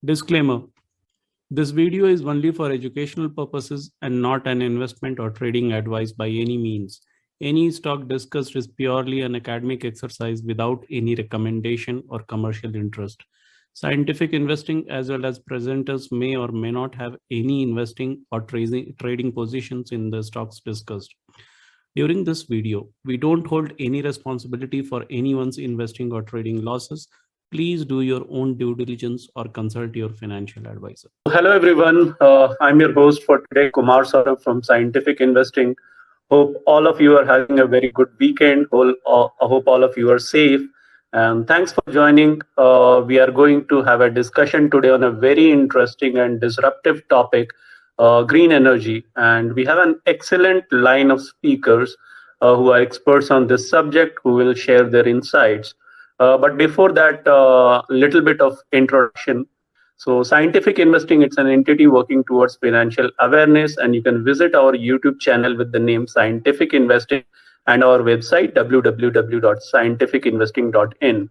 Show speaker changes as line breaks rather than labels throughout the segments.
Disclaimer: this video is only for educational purposes and not an investment or trading advice by any means. Any stock discussed is purely an academic exercise without any recommendation or commercial interest. Scientific investing as well as presenters may or may not have any investing or trading positions in the stocks discussed. During this video, we don't hold any responsibility for anyone's investing or trading losses. Please do your own due diligence or consult your financial advisor. Hello, everyone. I'm your host for today, Kumar Saurabh from Scientific Investing. Hope all of you are having a very good weekend. I hope all of you are safe. And thanks for joining. We are going to have a discussion today on a very interesting and disruptive topic, green energy. And we have an excellent line of speakers who are experts on this subject who will share their insights. But before that, a little bit of introduction. So Scientific Investing, it's an entity working towards financial awareness, and you can visit our YouTube channel with the name Scientific Investing and our website www.scientificinvesting.in.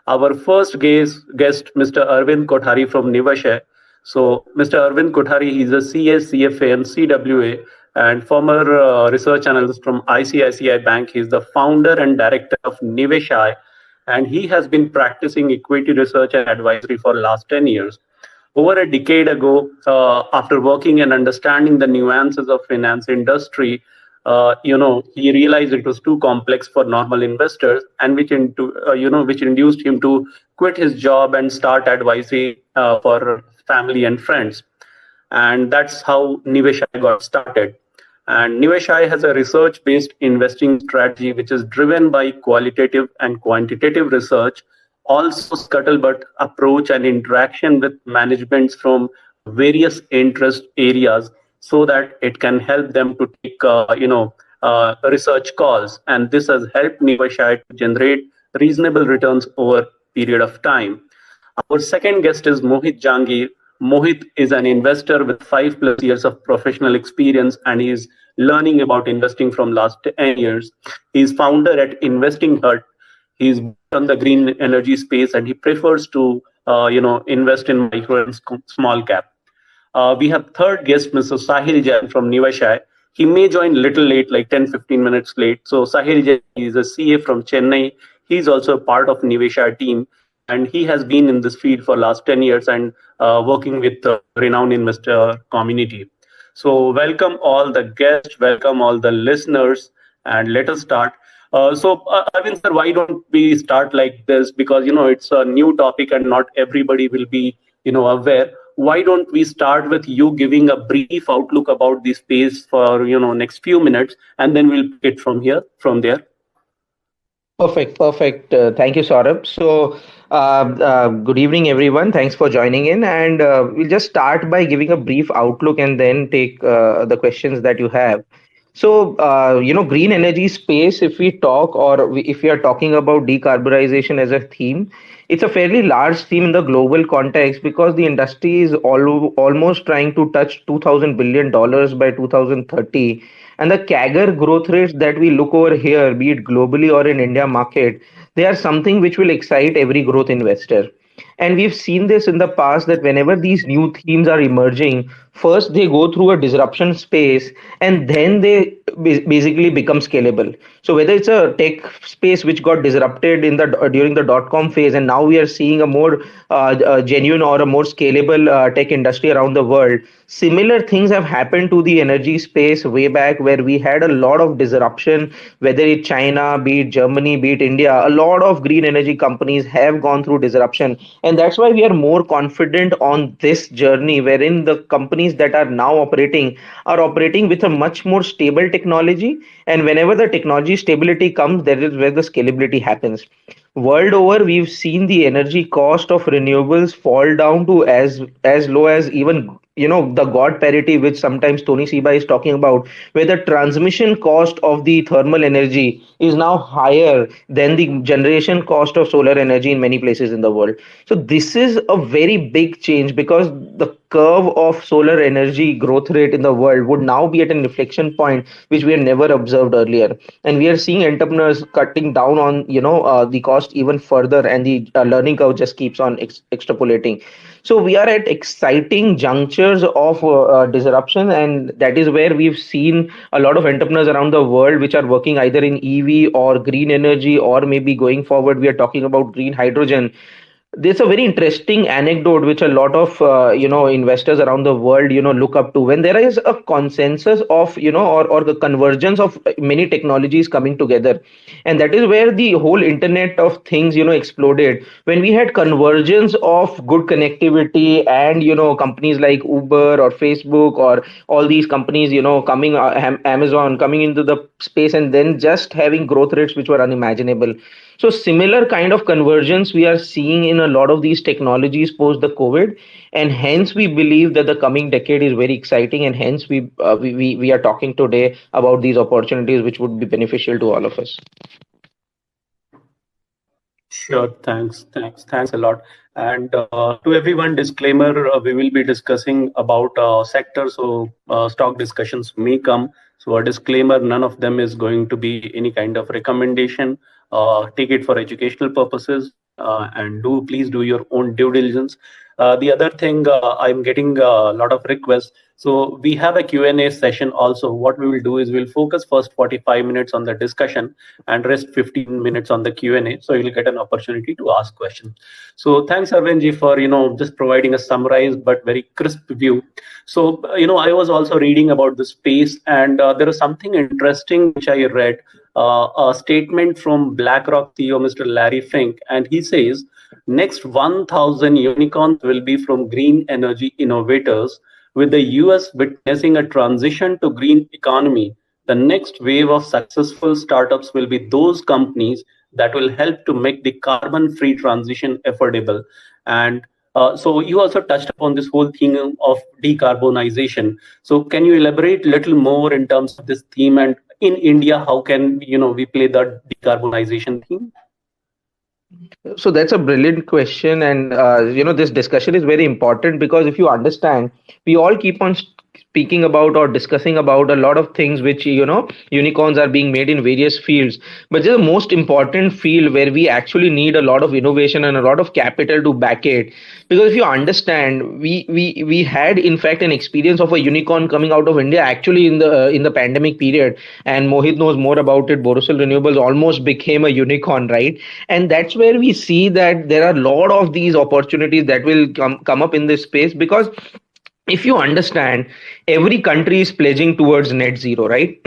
Our first guest, Mr. Arvind Kothari from Niveshaay. So Mr. Arvind Kothari, he's a CS, CFA and CWA and former research analyst from ICICI Bank. He's the founder and director of Niveshaay, and he has been practicing equity research and advisory for the last 10 years. Over a decade ago, after working and understanding the nuances of finance industry, he realized it was too complex for normal investors, and which induced him to quit his job and start advisory for family and friends. And that's how Niveshaay got started. And Niveshaay has a research-based investing strategy which is driven by qualitative and quantitative research, also scuttlebutt approach and interaction with managements from various interest areas, so that it can help them to take research calls. And this has helped Niveshaay to generate reasonable returns over a period of time. Our second guest is Mohit Jangir. Mohit is an investor with 5+ years of professional experience, and he is learning about investing from last 10 years. He's founder at Investing Hut. He's on the green energy space, and he prefers to invest in micro and small cap. We have third guest, Mr. Sahil Jain from Niveshaay. He may join little late, like 10-15 minutes late. So Sahil Jain is a CA from Chennai. He's also a part of Niveshaay team, and he has been in this field for last 10 years and working with the renowned investor community. So welcome all the guests, welcome all the listeners, and let us start. Arvind sir, why don't we start like this? Because it's a new topic and not everybody will be aware. Why don't we start with you giving a brief outlook about the space for next few minutes, and then we'll pick it from there.
Perfect. Thank you, Saurabh. So, good evening, everyone. Thanks for joining in. And we'll just start by giving a brief outlook and then take the questions that you have. So, green energy space, if we talk if we are talking about decarbonization as a theme, it's a fairly large theme in the global context because the industry is almost trying to touch $2,000 billion by 2030. And the CAGR growth rates that we look over here, be it globally or in India market, they are something which will excite every growth investor. And we've seen this in the past that whenever these new themes are emerging, first they go through a disruption space and then they basically become scalable. So whether it's a tech space which got disrupted in the during the dot-com phase, and now we are seeing a more genuine or a more scalable tech industry around the world. Similar things have happened to the energy space way back, where we had a lot of disruption, whether it's China, be it Germany, be it India. A lot of green energy companies have gone through disruption, and that's why we are more confident on this journey, wherein the companies that are operating with a much more stable technology. And whenever the technology stability comes, that is where the scalability happens. World over, we've seen the energy cost of renewables fall down to as low as even the god parity, which sometimes Tony Seba is talking about, where the transmission cost of the thermal energy is now higher than the generation cost of solar energy in many places in the world. So this is a very big change, because the curve of solar energy growth rate in the world would now be at an inflection point which we had never observed earlier. And we are seeing entrepreneurs cutting down on the cost even further, and the learning curve just keeps on extrapolating. So we are at exciting junctures of disruption, and that is where we've seen a lot of entrepreneurs around the world which are working either in EV or green energy, or maybe going forward we are talking about green hydrogen. There's a very interesting anecdote which a lot of investors around the world look up to. When there is a consensus of or the convergence of many technologies coming together, and that is where the whole internet of things exploded. When we had convergence of good connectivity, and companies like Uber or Facebook or all these companies coming, Amazon coming into the space, and then just having growth rates which were unimaginable. So similar kind of convergence we are seeing in a lot of these technologies post the COVID, and hence we believe that the coming decade is very exciting, and hence we are talking today about these opportunities which would be beneficial to all of us.
Sure, thanks a lot. And to everyone, disclaimer: we will be discussing about sectors, so stock discussions may come. So a disclaimer: none of them is going to be any kind of recommendation. Take it for educational purposes, and please do your own due diligence. The other thing, I'm getting a lot of requests. So we have a Q&A session also. What we will do is we'll focus first 45 minutes on the discussion and rest 15 minutes on the Q&A. So you'll get an opportunity to ask questions. So thanks, Arvindji, for just providing a summarized but very crisp view. So I was also reading about the space, and there is something interesting which I read. A statement from BlackRock CEO, Mr. Larry Fink, and he says next 1,000 unicorns will be from green energy innovators. With the US witnessing a transition to green economy, the next wave of successful startups will be those companies that will help to make the carbon-free transition affordable. And so you also touched upon this whole theme of decarbonization. So can you elaborate a little more in terms of this theme, and in India, how can we play the decarbonization theme?
So that's a brilliant question, and this discussion is very important, because if you understand, we all keep on speaking about or discussing about a lot of things which unicorns are being made in various fields, but the most important field where we actually need a lot of innovation and a lot of capital to back it. Because if you understand, we had in fact an experience of a unicorn coming out of India actually in the pandemic period, and Mohit knows more about it. Borosil Renewables almost became a unicorn, right? And that's where we see that there are a lot of these opportunities that will come up in this space. Because if you understand, every country is pledging towards net zero, right?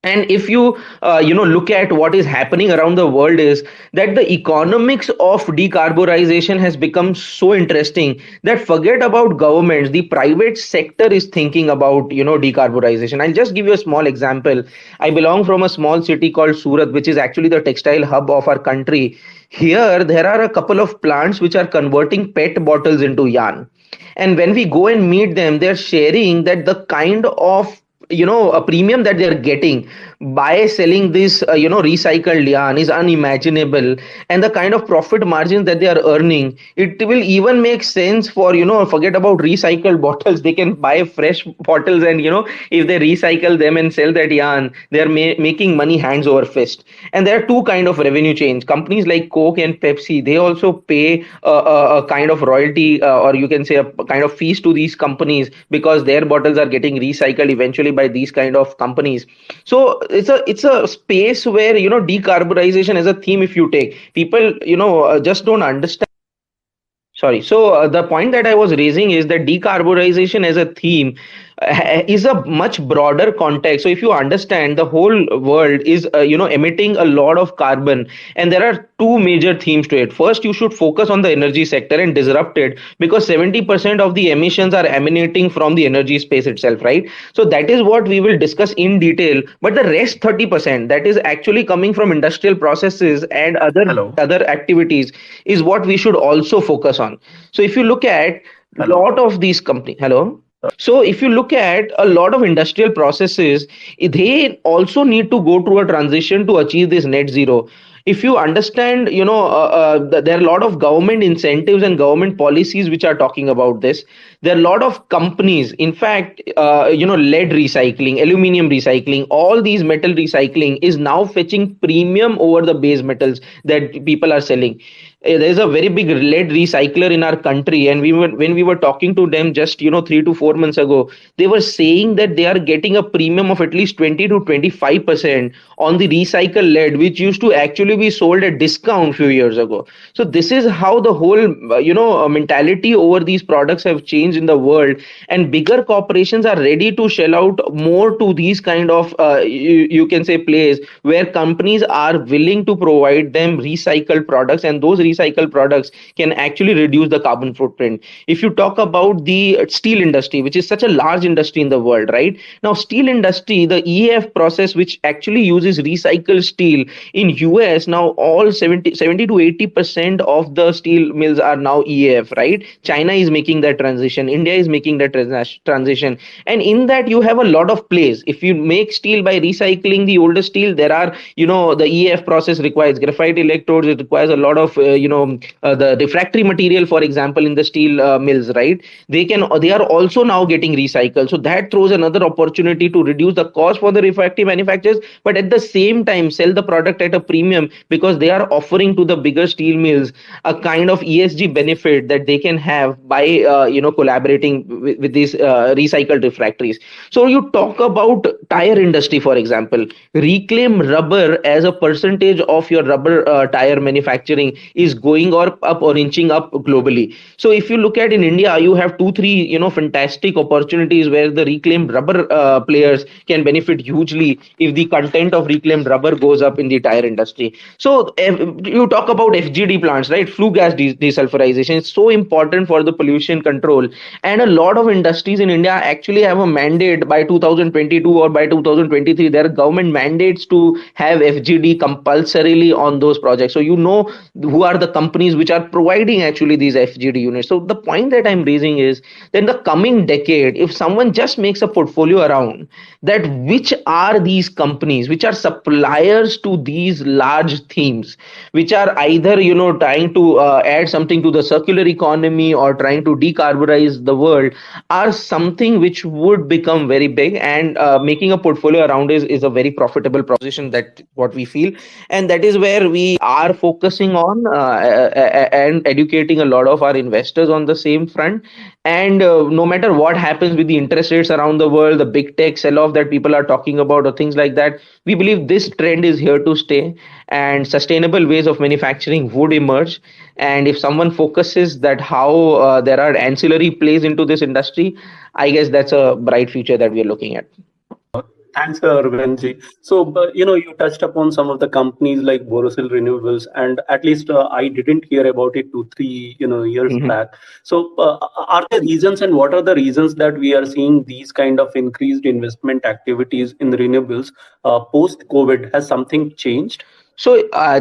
And if you look at what is happening around the world, is that the economics of decarbonization has become so interesting that forget about governments, the private sector is thinking about decarbonization. I'll just give you a small example. I belong from a small city called Surat, which is actually the textile hub of our country. Here there are a couple of plants which are converting PET bottles into yarn, and when we go and meet them, they're sharing that the kind of a premium that they're getting by selling this recycled yarn is unimaginable. And the kind of profit margins that they are earning, it will even make sense for forget about recycled bottles. They can buy fresh bottles, and if they recycle them and sell that yarn, they are making money hands over fist. And there are two kind of revenue chains. Companies like Coke and Pepsi, they also pay a kind of royalty, or you can say a kind of fees to these companies, because their bottles are getting recycled eventually by these kind of companies. So it's a space where decarbonization as a theme, if you take, people just don't understand. Sorry. So the point that I was raising is that decarbonization as a theme is a much broader context. So if you understand, the whole world is emitting a lot of carbon, and there are two major themes to it. First, you should focus on the energy sector and disrupt it, because 70% of the emissions are emanating from the energy space itself, right? So that is what we will discuss in detail. But the rest 30%, that is actually coming from industrial processes and
Hello.
other activities, is what we should also focus on. So if you look at a
Hello.
lot of these companies, hello. So if you look at a lot of industrial processes, they also need to go through a transition to achieve this net zero. If you understand, there are a lot of government incentives and government policies which are talking about this. There are a lot of companies, in fact, lead recycling, aluminum recycling, all these metal recycling is now fetching premium over the base metals that people are selling. there's a very big lead recycler in our country, and when we were talking to them just 3 to 4 months ago, they were saying that they are getting a premium of at least 20 to 25% on the recycled lead, which used to actually be sold at discount few years ago. So this is how the whole mentality over these products have changed in the world, and bigger corporations are ready to shell out more to these kind of you can say plays where companies are willing to provide them recycled products, and those recycled products can actually reduce the carbon footprint. If you talk about the steel industry, which is such a large industry in the world, right now, steel industry, the EAF process, which actually uses recycled steel in US, now all 70 to 80% of the steel mills are now EAF, right? China is making that transition, India is making that transition, and in that you have a lot of plays. If you make steel by recycling the older steel, there are the EAF process requires graphite electrodes, it requires a lot of the refractory material, for example, in the steel mills, right? They are also now getting recycled, so that throws another opportunity to reduce the cost for the refractory manufacturers, but at the same time sell the product at a premium, because they are offering to the bigger steel mills a kind of ESG benefit that they can have by collaborating with these recycled refractories. So you talk about tire industry, for example, reclaim rubber as a percentage of your rubber tire manufacturing is going up or inching up globally. So if you look at in India, you have two three fantastic opportunities where the reclaimed rubber players can benefit hugely if the content of reclaimed rubber goes up in the tire industry. So you talk about FGD plants, right? Flue gas desulfurization is so important for the pollution control, and a lot of industries in India actually have a mandate by 2022 or by 2023. There are government mandates to have FGD compulsorily on those projects. So who are the companies which are providing actually these FGD units. So the point that I'm raising is that in the coming decade, if someone just makes a portfolio around that, which are these companies which are suppliers to these large themes, which are either trying to add something to the circular economy or trying to decarbonize the world, are something which would become very big, and making a portfolio around is a very profitable proposition, that what we feel, and that is where we are focusing on and educating a lot of our investors on the same front. And no matter what happens with the interest rates around the world, the big tech sell off that people are talking about or things like that, we believe this trend is here to stay, and sustainable ways of manufacturing would emerge. And if someone focuses that how there are ancillary plays into this industry, I guess that's a bright future that we are looking at.
Thanks, Arvindji. So, you touched upon some of the companies like Borosil Renewables, and at least I didn't hear about it 2, 3, years
Mhm.
back. So, are there reasons, and what are the reasons that we are seeing these kind of increased investment activities in the renewables post COVID? Has something changed?
So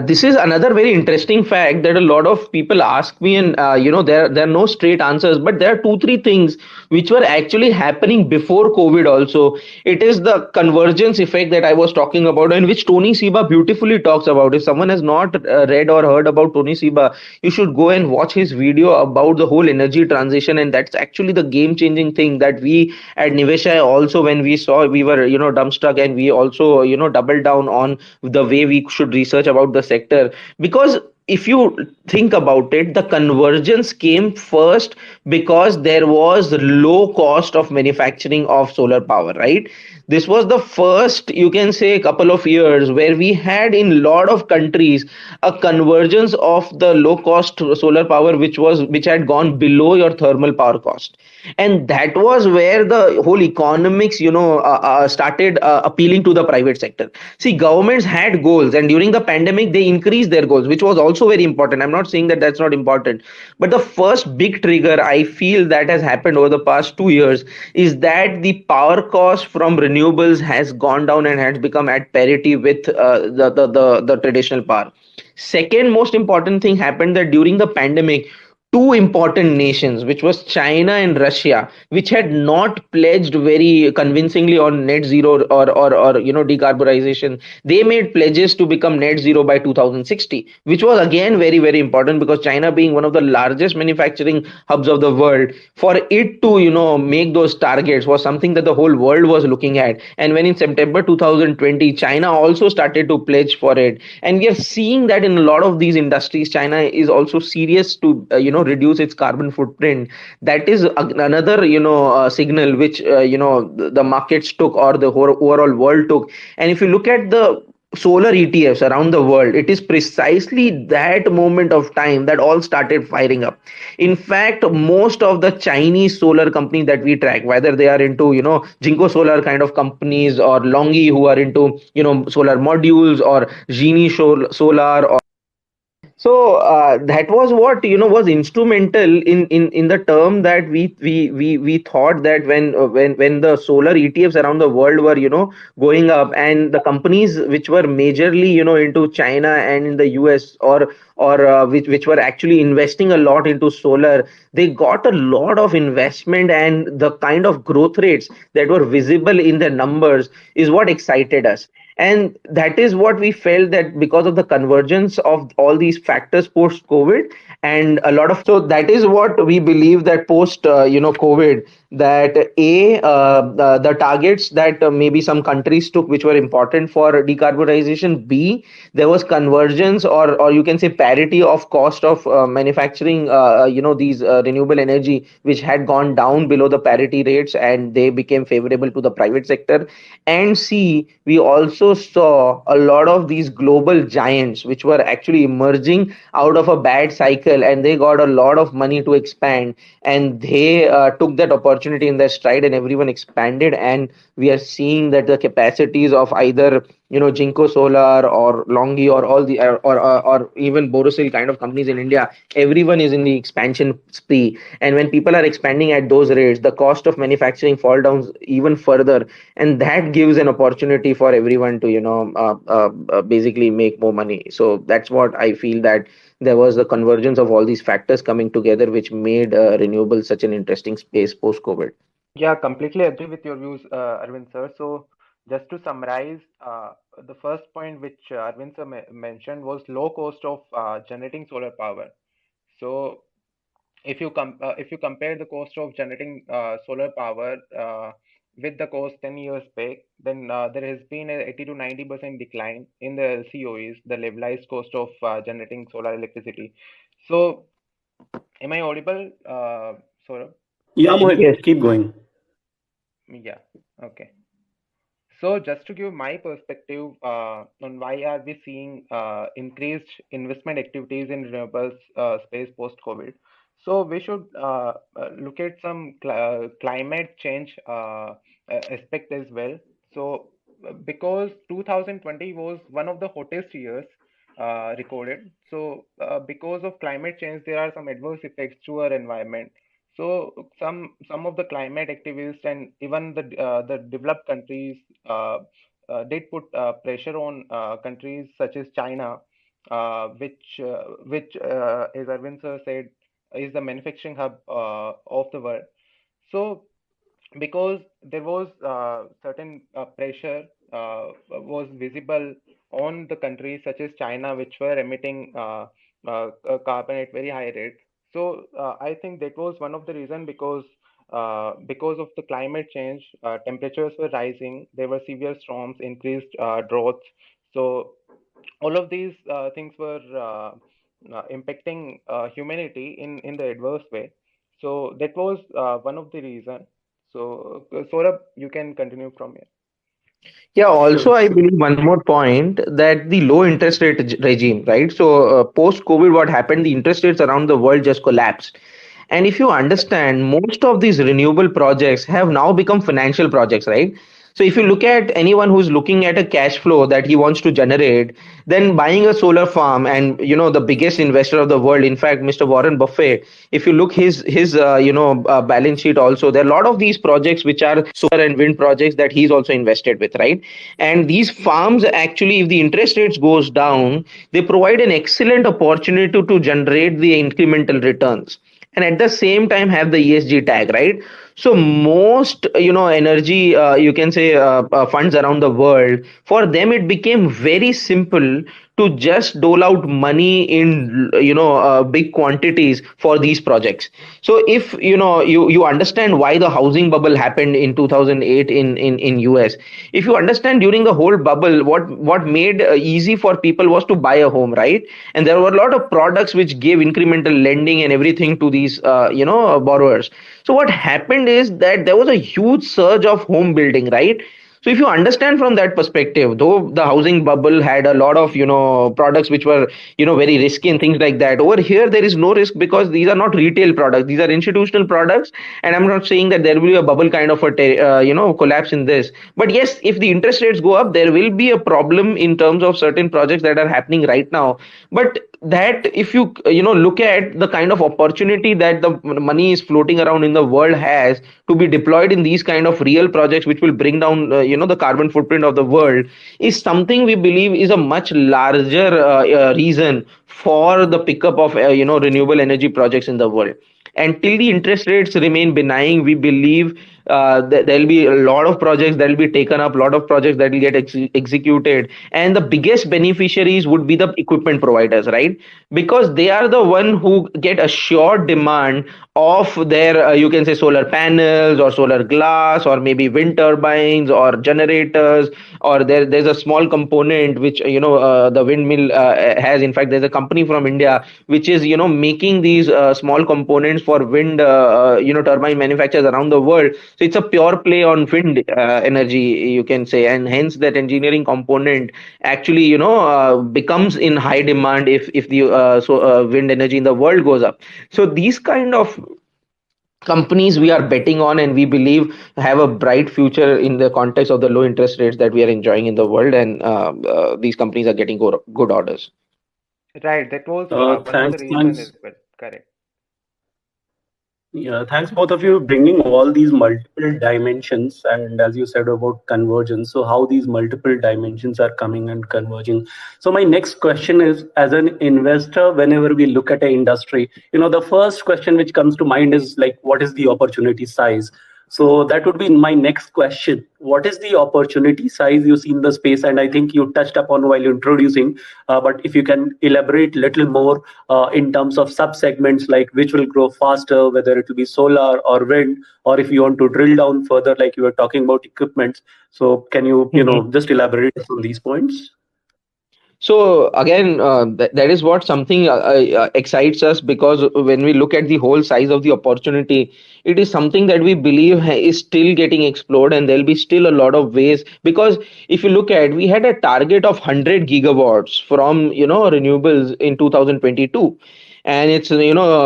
this is another very interesting fact that a lot of people ask me, and there are no straight answers, but there are two three things which were actually happening before COVID. Also, it is the convergence effect that I was talking about, and which Tony Seba beautifully talks about. If someone has not read or heard about Tony Seba, you should go and watch his video about the whole energy transition, and that's actually the game changing thing that we at Nivesha also, when we saw, we were dumbstruck, and we also doubled down on the way we should research about the sector. Because if you think about it, the convergence came first because there was low cost of manufacturing of solar power, right? This was the first, you can say, couple of years where we had in lot of countries a convergence of the low cost solar power, which had gone below your thermal power cost. And that was where the whole economics started appealing to the private sector. See, governments had goals, and during the pandemic they increased their goals, which was also very important. I'm not saying that that's not important, but the first big trigger I feel that has happened over the past 2 years is that the power cost from renewables has gone down and has become at parity with the traditional power. Second most important thing happened, that during the pandemic, two important nations, which was China and Russia, which had not pledged very convincingly on net zero or decarbonization. They made pledges to become net zero by 2060, which was again very very important, because China being one of the largest manufacturing hubs of the world, for it to make those targets was something that the whole world was looking at. And when in September 2020 China also started to pledge for it, and we are seeing that in a lot of these industries China is also serious to reduce its carbon footprint. That is another signal which the markets took, or the whole overall world took. And if you look at the solar ETFs around the world, it is precisely that moment of time that all started firing up. In fact, most of the Chinese solar companies that we track, whether they are into Jinko Solar kind of companies, or Longi who are into solar modules, or Genie Solar, that was what was instrumental in the term that we thought that when the solar ETFs around the world were going up, and the companies which were majorly into China and in the US, or which were actually investing a lot into solar, they got a lot of investment, and the kind of growth rates that were visible in the numbers is what excited us. And that is what we felt, that because of the convergence of all these factors post COVID, and a lot of, so that is what we believe, that post COVID, that the targets that maybe some countries took, which were important for decarbonization, b, there was convergence, or you can say parity of cost of manufacturing these renewable energy, which had gone down below the parity rates, and they became favorable to the private sector. And C, we also saw a lot of these global giants which were actually emerging out of a bad cycle, and they got a lot of money to expand, and they took that opportunity in their stride, and everyone expanded. And we are seeing that the capacities of either Jinko Solar or Longi, or all the or even Borosil kind of companies in India, everyone is in the expansion spree. And when people are expanding at those rates, the cost of manufacturing fall down even further, and that gives an opportunity for everyone to basically make more money. So that's what I feel, that there was the convergence of all these factors coming together, which made renewable such an interesting space post COVID.
Yeah, completely agree with your views, Arvind sir. So, just to summarize, the first point which Arvind sir mentioned was low cost of generating solar power. So, if you compare the cost of generating solar power with the cost 10 years back, then there has been a 80 to 90% decline in the LCOEs, the levelized cost of generating solar electricity. So, am I audible, Saurabh?
Yeah, Mohit,
Yes.
keep going.
Yeah. Okay. So just to give my perspective on why are we seeing increased investment activities in renewables space post-COVID. So we should look at some climate change aspect as well. So because 2020 was one of the hottest years recorded. So because of climate change, there are some adverse effects to our environment. So some of the climate activists and even the developed countries did put pressure on countries such as China, which as Arvind sir said, is the manufacturing hub of the world. So because there was certain pressure was visible on the countries such as China, which were emitting carbon at very high rates. So I think that was one of the reason because of the climate change, temperatures were rising. There were severe storms, increased droughts. So all of these things were impacting humanity in the adverse way. So that was one of the reason. So Saurabh, you can continue from here.
Yeah, also
Sure.
I believe one more point, that the low interest rate regime, right? So post COVID, what happened? The interest rates around the world just collapsed. And if you understand, most of these renewable projects have now become financial projects, right? So if you look at anyone who's looking at a cash flow that he wants to generate, then buying a solar farm, and the biggest investor of the world, in fact, Mr. Warren Buffett, if you look his balance sheet also, there are a lot of these projects which are solar and wind projects that he's also invested with, right? And these farms, actually, if the interest rates goes down, they provide an excellent opportunity to generate the incremental returns. and at the same time have the ESG tag, right? So most energy you can say funds around the world, for them it became very simple to just dole out money in big quantities for these projects. So if you understand why the housing bubble happened in 2008 in US. If you understand, during the whole bubble, what made easy for people was to buy a home, right? And there were a lot of products which gave incremental lending and everything to these borrowers. So what happened is that there was a huge surge of home building, right? So if you understand from that perspective, though the housing bubble had a lot of products which were very risky and things like that, over here there is no risk because these are not retail products, these are institutional products. And I'm not saying that there will be a bubble kind of a collapse in this, but yes, if the interest rates go up, there will be a problem in terms of certain projects that are happening right now. But that, if you look at the kind of opportunity that the money is floating around in the world has to be deployed in these kind of real projects which will bring down the carbon footprint of the world, is something we believe is a much larger reason for the pickup of renewable energy projects in the world. And till the interest rates remain benign, we believe that there'll be a lot of projects that will be taken up, a lot of projects that will get executed, and the biggest beneficiaries would be the equipment providers, right? Because they are the one who get assured demand of their you can say solar panels or solar glass or maybe wind turbines or generators, or there's a small component which the windmill has. In fact, there's a company from India which is making these small components for wind turbine manufacturers around the world. So it's a pure play on wind energy, you can say, and hence that engineering component actually becomes in high demand if the wind energy in the world goes up. So these kind of companies we are betting on, and we believe have a bright future in the context of the low interest rates that we are enjoying in the world, and these companies are getting good orders.
Right, that was one of the
Thanks,
reason as
thanks.
well. Correct.
Yeah, thanks both of you bringing all these multiple dimensions, and as you said about convergence, so how these multiple dimensions are coming and converging. So my next question is, as an investor, whenever we look at an industry, the first question which comes to mind is like, what is the opportunity size? So that would be my next question. What is the opportunity size you see in the space? And I think you touched upon while introducing, but if you can elaborate a little more in terms of sub-segments, like which will grow faster, whether it will be solar or wind, or if you want to drill down further, like you were talking about equipment. So can you, just elaborate on these points?
So again, that is what something excites us, because when we look at the whole size of the opportunity, it is something that we believe is still getting explored, and there'll be still a lot of ways. Because if you look at, we had a target of 100 gigawatts from renewables in 2022, and it's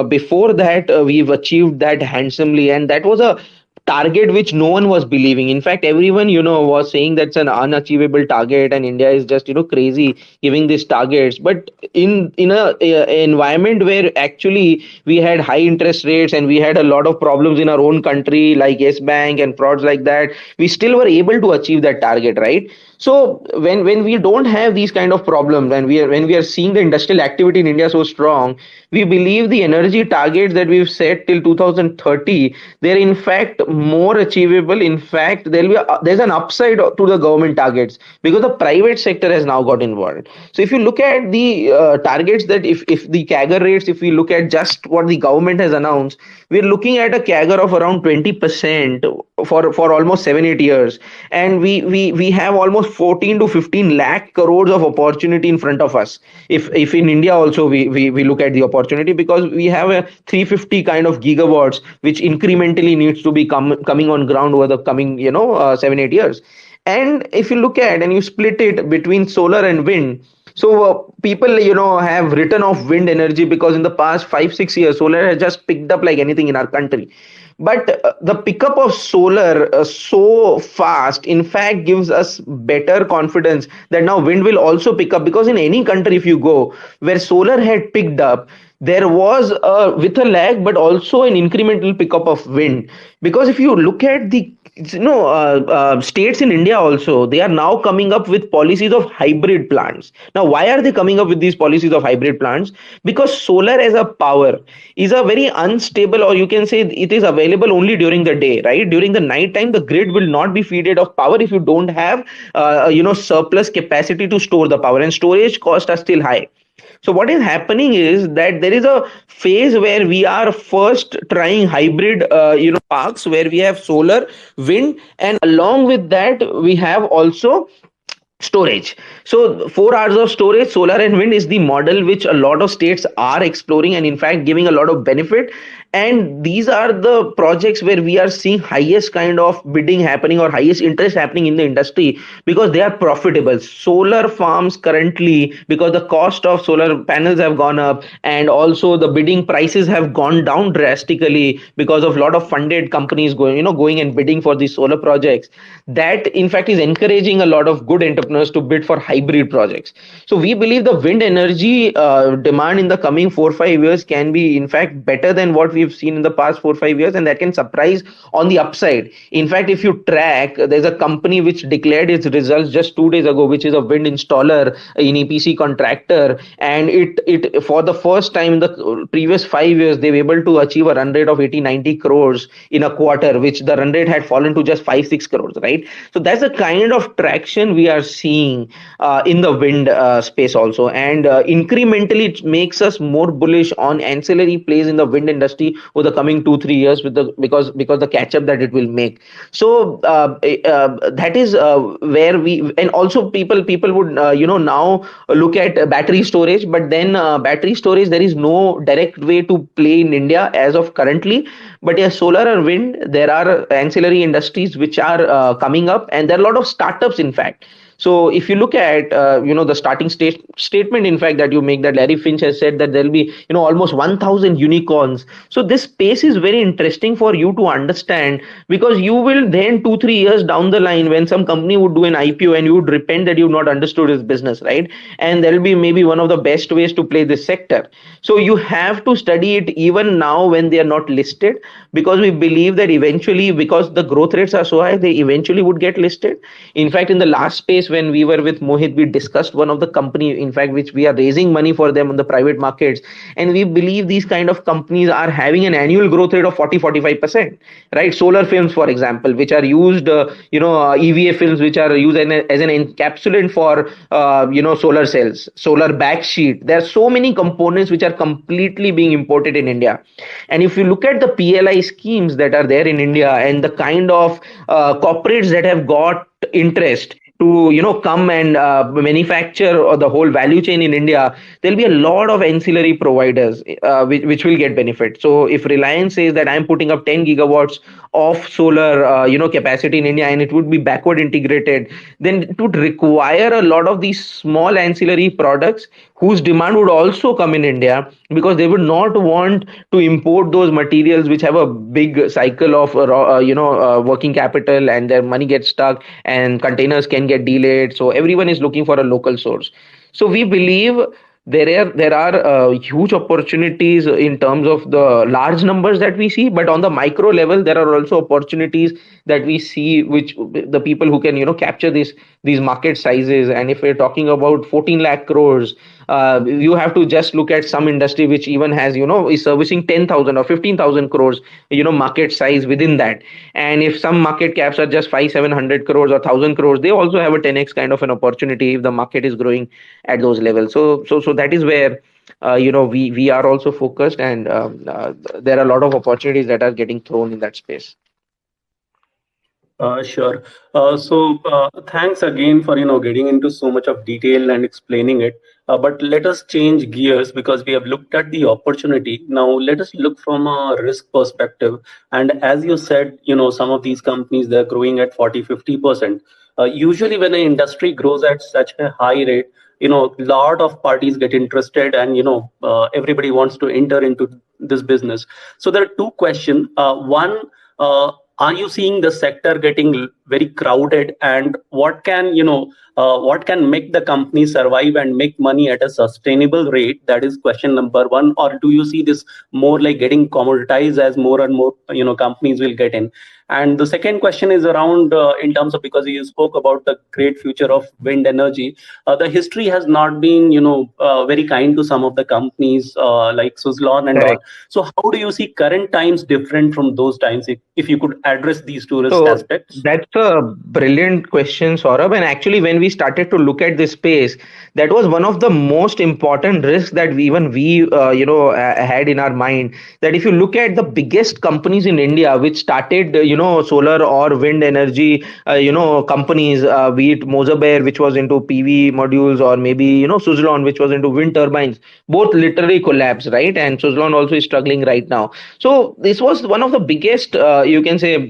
before that we've achieved that handsomely, and that was a target which no one was believing. In fact, everyone was saying that's an unachievable target, and India is just crazy giving these targets. But in a environment where actually we had high interest rates and we had a lot of problems in our own country, like yes bank and frauds like that, we still were able to achieve that target, right? So when we don't have these kind of problems, and when we are seeing the industrial activity in India so strong, we believe the energy targets that we've set till 2030, they're in fact more achievable. In fact, there's an upside to the government targets, because the private sector has now got involved. So if you look at the targets, that if the CAGR rates, if we look at just what the government has announced, we're looking at a CAGR of around 20% for almost 7 8 years. And we have almost 14 to 15 lakh crores of opportunity in front of us. If in India also we look at the opportunity, because we have a 350 kind of gigawatts which incrementally needs to be coming on ground over the coming 7 8 years. And if you look at and you split it between solar and wind, so people have written off wind energy, because in the past 5 6 years solar has just picked up like anything in our country. But the pickup of solar so fast, in fact, gives us better confidence that now wind will also pick up. Because in any country, if you go where solar had picked up, there was with a lag, but also an incremental pickup of wind. Because if you look at the states in India also, they are now coming up with policies of hybrid plants. Now, why are they coming up with these policies of hybrid plants? Because solar as a power is a very unstable, or you can say it is available only during the day, right? During the night time, the grid will not be fed of power if you don't have surplus capacity to store the power, and storage costs are still high. So what is happening is that there is a phase where we are first trying hybrid parks, where we have solar, wind, and along with that we have also storage. So 4 hours of storage, solar and wind, is the model which a lot of states are exploring, and in fact giving a lot of benefit. And these are the projects where we are seeing highest kind of bidding happening, or highest interest happening in the industry, because they are profitable. Solar farms currently, because the cost of solar panels have gone up, and also the bidding prices have gone down drastically because of a lot of funded companies going and bidding for these solar projects. That in fact is encouraging a lot of good entrepreneurs to bid for hybrid projects. So we believe the wind energy demand in the coming 4 5 years can be in fact better than what we've seen in the past 4 5 years, and that can surprise on the upside. In fact, if you track, there's a company which declared its results just 2 days ago, which is a wind installer in EPC contractor, and it for the first time in the previous 5 years they were able to achieve a run rate of 80 90 crores in a quarter, which the run rate had fallen to just 5 6 crores, right? So that's the kind of traction we are seeing in the wind space also, and incrementally it makes us more bullish on ancillary plays in the wind industry over the coming 2 3 years, with the because the catch up that it will make. So that is where we, and also people would now look at battery storage, but then battery storage, there is no direct way to play in India as of currently. But yes, solar or wind, there are ancillary industries which are coming up, and there are a lot of startups in fact. So if you look at the starting statement in fact that you make, that Larry Finch has said that there will be almost 1000 unicorns. So this space is very interesting for you to understand, because you will then 2 3 years down the line, when some company would do an IPO, and you would repent that you've not understood his business, right? And there will be maybe one of the best ways to play this sector. So you have to study it even now when they are not listed, because we believe that eventually, because the growth rates are so high, they eventually would get listed. In fact, in the last space when we were with Mohit, we discussed one of the company in fact which we are raising money for them on the private markets, and we believe these kind of companies are having an annual growth rate of 40 45%, right? Solar films, for example, which are used EVA films, which are used as an encapsulant for solar cells, solar backsheet. There are so many components which are completely being imported in India. And if you look at the PLI schemes that are there in India, and the kind of corporates that have got interest to come and manufacture or the whole value chain in India, there'll be a lot of ancillary providers which will get benefit. So if Reliance says that I'm putting up 10 gigawatts of solar capacity in India, and it would be backward integrated, then it would require a lot of these small ancillary products whose demand would also come in India, because they would not want to import those materials which have a big cycle of working capital, and their money gets stuck, and containers can get delayed. So everyone is looking for a local source. So we believe there are huge opportunities in terms of the large numbers that we see, but on the micro level there are also opportunities that we see, which the people who can capture these market sizes. And if we're talking about 14 lakh crores, you have to just look at some industry which even has is servicing 10,000 or 15,000 crores market size within that. And if some market caps are just 5 700 crores or 1,000 crores, they also have a 10x kind of an opportunity if the market is growing at those levels. So that is where we are also focused, and there are a lot of opportunities that are getting thrown in that space.
Sure. Thanks again for getting into so much of detail and explaining it. But let us change gears, because we have looked at the opportunity. Now let us look from a risk perspective. And as you said, some of these companies, they're growing at 40 50%. Usually, when an industry grows at such a high rate, lot of parties get interested, and everybody wants to enter into this business. So there are two questions. One. Are you seeing the sector getting very crowded, and what can make the company survive and make money at a sustainable rate? That is question number one. Or do you see this more like getting commoditized as more and more companies will get in? And the second question is around in terms of, because you spoke about the great future of wind energy, the history has not been very kind to some of the companies like Suzlon and all.
Correct.
So how do you see current times different from those times, if you could address these two risk
So
aspects?
that's a brilliant question, Saurabh. And actually, when we started to look at this space, that was one of the most important risks that we had in our mind. That if you look at the biggest companies in India, which started, solar or wind energy, companies, be it Mozaber, which was into PV modules, or maybe, Suzlon, which was into wind turbines, both literally collapsed, right? And Suzlon also is struggling right now. So this was one of the biggest, you can say,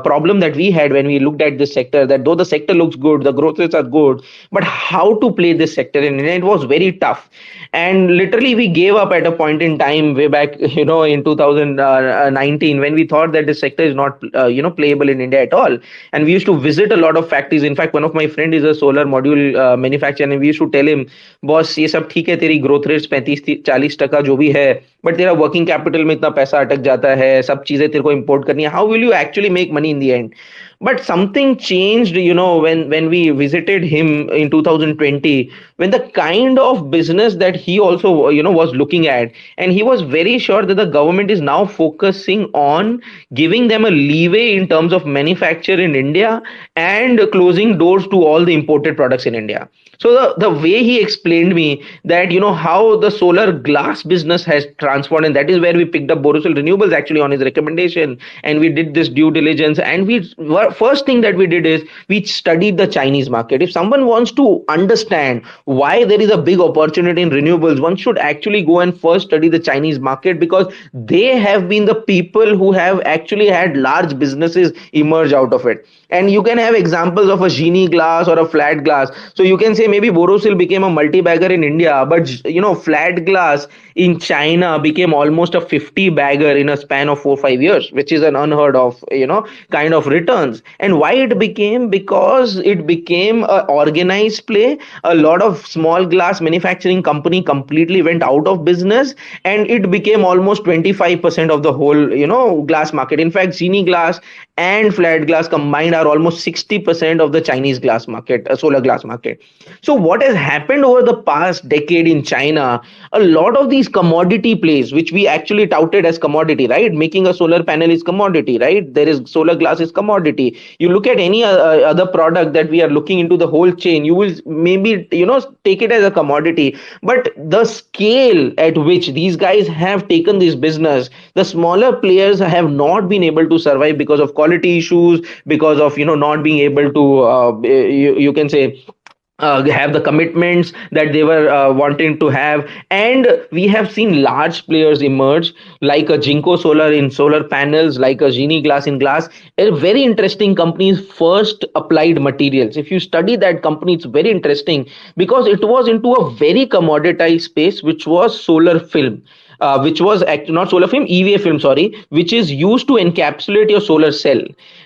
problem that we had when we looked at this sector. That though the sector looks good, the growth rates are good, but how to play this sector in India, it was very tough. And literally, we gave up at a point in time way back, in 2019, when we thought that this sector is not, playable in India at all. And we used to visit a lot of factories. In fact, one of my friend is a solar module manufacturer, and we used to tell him, boss ये सब ठीक है, तेरी growth rates 35-40% जो भी है, but तेरा working capital में इतना पैसा अटक जाता है, सब चीजें तेरे को इंपोर्ट करनी है, how will you actually make money in the end? But something changed, when we visited him in 2020, when the kind of business that he also, was looking at, and he was very sure that the government is now focusing on giving them a leeway in terms of manufacture in India and closing doors to all the imported products in India. So the way he explained me that, how the solar glass business has transformed, and that is where we picked up Borosil Renewables actually on his recommendation, and we did this due diligence. And first thing that we did is we studied the Chinese market. If someone wants to understand why there is a big opportunity in renewables, one should actually go and first study the Chinese market, because they have been the people who have actually had large businesses emerge out of it. And you can have examples of a genie glass or a flat glass. So you can say maybe Borosil became a multi-bagger in India, but flat glass in China became almost a 50 bagger in a span of 4 5 years, which is an unheard of, kind of returns. And why it became? Because it became a organized play. A lot of small glass manufacturing company completely went out of business, and it became almost 25% of the whole, glass market. In fact, genie glass and flat glass combined are almost 60% of the Chinese glass market, solar glass market. So what has happened over the past decade in China, a lot of these commodity plays, which we actually touted as commodity, right? Making a solar panel is commodity, right? There is solar glass is commodity. You look at any other product that we are looking into the whole chain, you will maybe, take it as a commodity. But the scale at which these guys have taken this business, the smaller players have not been able to survive because of quality issues, because of, not being able to, you can say, have the commitments that they were wanting to have. And we have seen large players emerge, like a Jinko Solar in solar panels, like a Genie Glass in glass. A very interesting company's First Applied Materials. If you study that company, it's very interesting, because it was into a very commoditized space, which was solar film. Which was not solar film, EVA film, sorry, which is used to encapsulate your solar cell.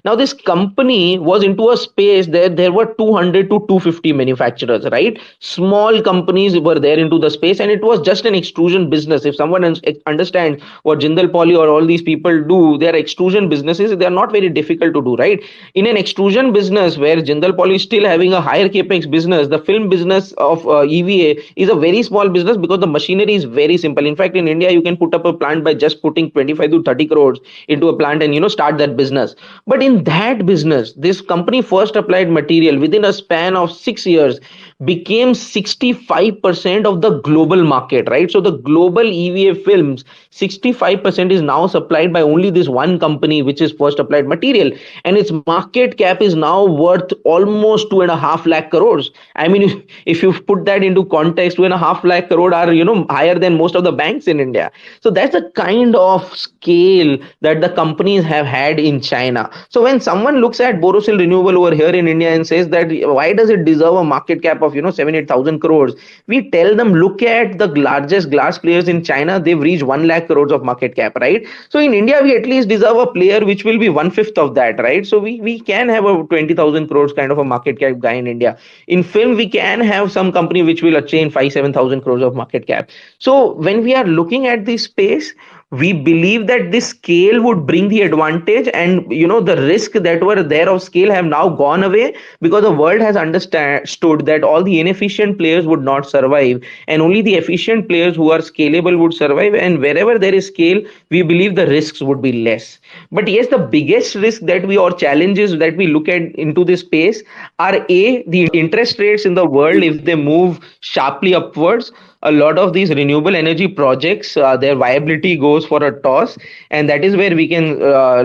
Now, this company was into a space there were 200 to 250 manufacturers, right? Small companies were there into the space, and it was just an extrusion business. If someone understands what Jindal Poly or all these people do, their extrusion businesses, they are not very difficult to do, right? In an extrusion business where Jindal Poly is still having a higher capex business, the film business of EVA is a very small business, because the machinery is very simple. In fact, in India, you can put up a plant by just putting 25 to 30 crores into a plant and start that business. But in that business, this company First Applied Material, within a span of 6 years, became 65% of the global market, right? So the global EVA films, 65% is now supplied by only this one company, which is First Applied Material, and its market cap is now worth almost 2.5 lakh crores. I mean, if you put that into context, 2.5 lakh crore are higher than most of the banks in India. India. So that's the kind of scale that the companies have had in China. So when someone looks at Borosil Renewable over here in India and says that why does it deserve a market cap of 7,000-8,000 crores, we tell them look at the largest glass players in China. They've reached 1 lakh crores of market cap, right? So in India we at least deserve a player which will be one fifth of that, right? So we can have a 20,000 crores kind of a market cap guy in India. In film we can have some company which will attain 5-7,000 crores of market cap. So when we are looking at this space, we believe that this scale would bring the advantage, and the risk that were there of scale have now gone away, because the world has understood that all the inefficient players would not survive, and only the efficient players who are scalable would survive. And wherever there is scale, we believe the risks would be less. But yes, the biggest risk that we, or challenges that we look at into this space, are the interest rates in the world. If they move sharply upwards, a lot of these renewable energy projects, their viability goes for a toss, and that is where we can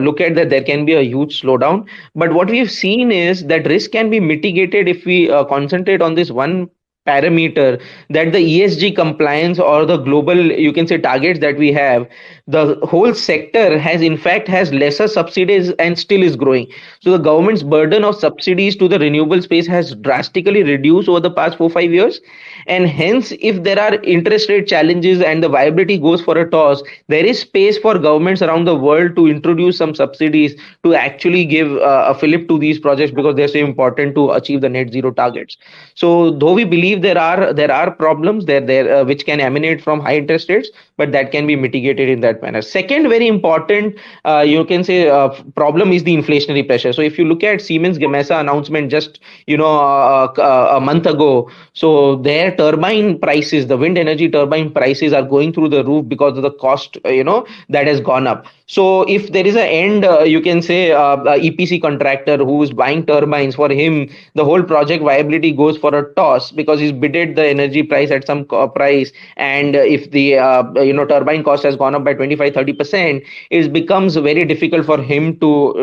look at that there can be a huge slowdown. But what we've seen is that risk can be mitigated if we concentrate on this one parameter, that the ESG compliance or the global, you can say, targets that we have. The whole sector has lesser subsidies and still is growing. So the government's burden of subsidies to the renewable space has drastically reduced over the past 4-5 years, and hence if there are interest rate challenges and the viability goes for a toss, there is space for governments around the world to introduce some subsidies to actually give a fillip to these projects, because they're so important to achieve the net zero targets. So though we believe there are problems there which can emanate from high interest rates, but that can be mitigated in that manner. Second very important, you can say, problem is the inflationary pressure. So if you look at Siemens Gamesa announcement just a month ago, so their turbine prices, the wind energy turbine prices, are going through the roof because of the cost that has gone up. So if there is an end, you can say, EPC contractor who is buying turbines, for him the whole project viability goes for a toss, because he's bidded the energy price at some price, and if the turbine cost has gone up by 25-30%, it becomes very difficult for him to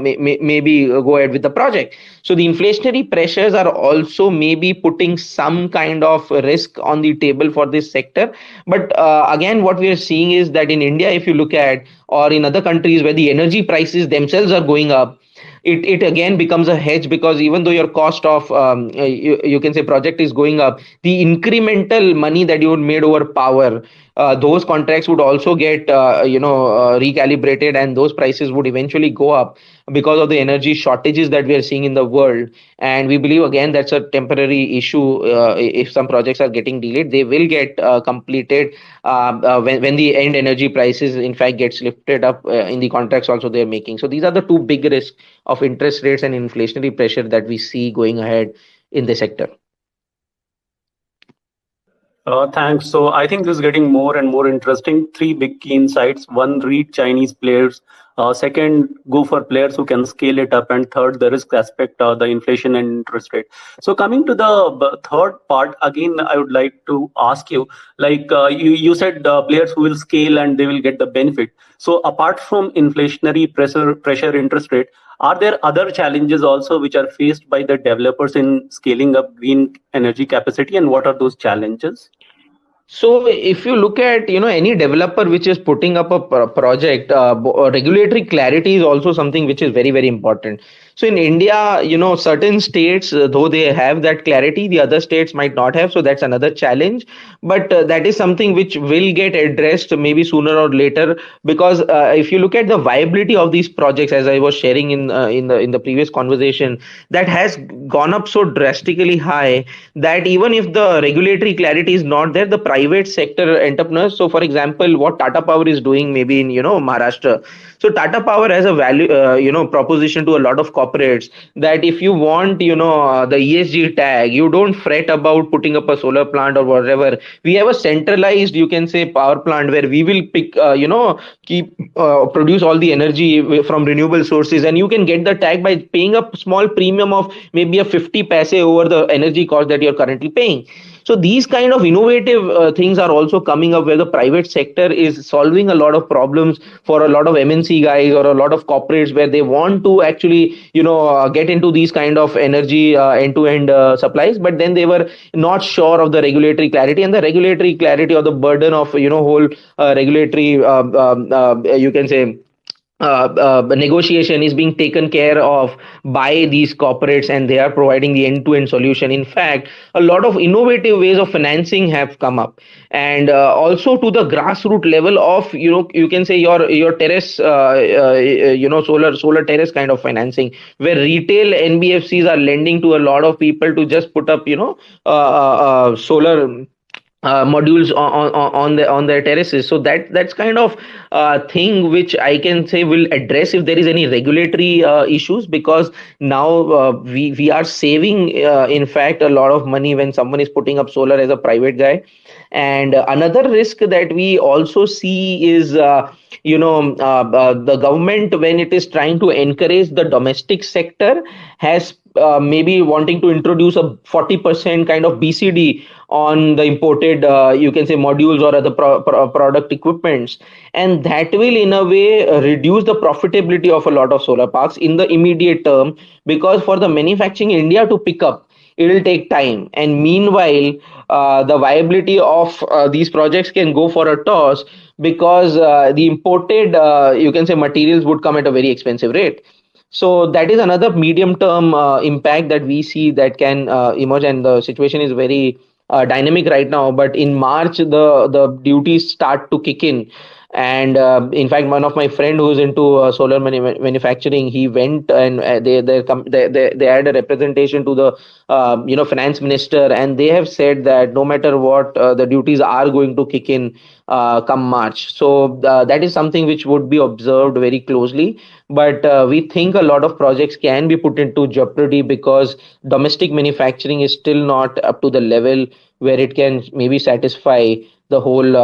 maybe go ahead with the project. So the inflationary pressures are also maybe putting some kind of risk on the table for this sector. But again, what we are seeing is that in India, if you look at, or in other countries where the energy prices themselves are going up, it again becomes a hedge, because even though your cost of you can say project is going up, the incremental money that you would made over power, those contracts would also get recalibrated, and those prices would eventually go up because of the energy shortages that we are seeing in the world. And we believe again that's a temporary issue. If some projects are getting delayed, they will get completed when the end energy prices in fact gets lifted up in the contracts also they're making. So these are the two big risks of interest rates and inflationary pressure that we see going ahead in the sector.
Thanks. So I think this is getting more and more interesting. Three big key insights. One, read Chinese players. Second, go for players who can scale it up. And third, the risk aspect, the inflation and interest rate. So coming to the third part, again, I would like to ask you, like you said, players who will scale and they will get the benefit. So apart from inflationary pressure, interest rate, are there other challenges also which are faced by the developers in scaling up green energy capacity, and what are those challenges?
So if you look at any developer which is putting up a project, regulatory clarity is also something which is very very important. So in India, certain states, though they have that clarity, the other states might not have. So that's another challenge. But that is something which will get addressed maybe sooner or later, because if you look at the viability of these projects, as I was sharing in the previous conversation, that has gone up so drastically high that even if the regulatory clarity is not there, the private sector entrepreneurs. So for example, what Tata Power is doing maybe in Maharashtra. So Tata Power has a value proposition to a lot of corporates, that if you want the ESG tag, you don't fret about putting up a solar plant or whatever. We have a centralized, you can say, power plant where we will pick keep produce all the energy from renewable sources, and you can get the tag by paying a small premium of maybe a 50 paise over the energy cost that you're currently paying. So these kind of innovative things are also coming up, where the private sector is solving a lot of problems for a lot of MNC guys or a lot of corporates, where they want to actually get into these kind of energy end-to-end supplies, but then they were not sure of the regulatory clarity, and the regulatory clarity or the burden of whole regulatory you can say negotiation is being taken care of by these corporates, and they are providing the end-to-end solution. In fact, a lot of innovative ways of financing have come up, and also to the grassroots level of you can say your terrace solar terrace kind of financing, where retail NBFCs are lending to a lot of people to just put up solar modules on their terraces. So that's kind of thing which I can say will address if there is any regulatory issues, because now we are saving in fact a lot of money when someone is putting up solar as a private guy. And another risk that we also see is the government, when it is trying to encourage the domestic sector, has maybe wanting to introduce a 40% kind of BCD on the imported you can say modules or other product equipments, and that will in a way reduce the profitability of a lot of solar parks in the immediate term, because for the manufacturing in India to pick up, it will take time, and meanwhile the viability of these projects can go for a toss, because the imported you can say materials would come at a very expensive rate. So that is another medium term impact that we see that can emerge, and the situation is very dynamic right now. But in March, the duties start to kick in, and in fact, one of my friend who's into solar manufacturing, he went and they had a representation to the finance minister, and they have said that no matter what, the duties are going to kick in come March. So that is something which would be observed very closely. But we think a lot of projects can be put into jeopardy, because domestic manufacturing is still not up to the level where it can maybe satisfy the whole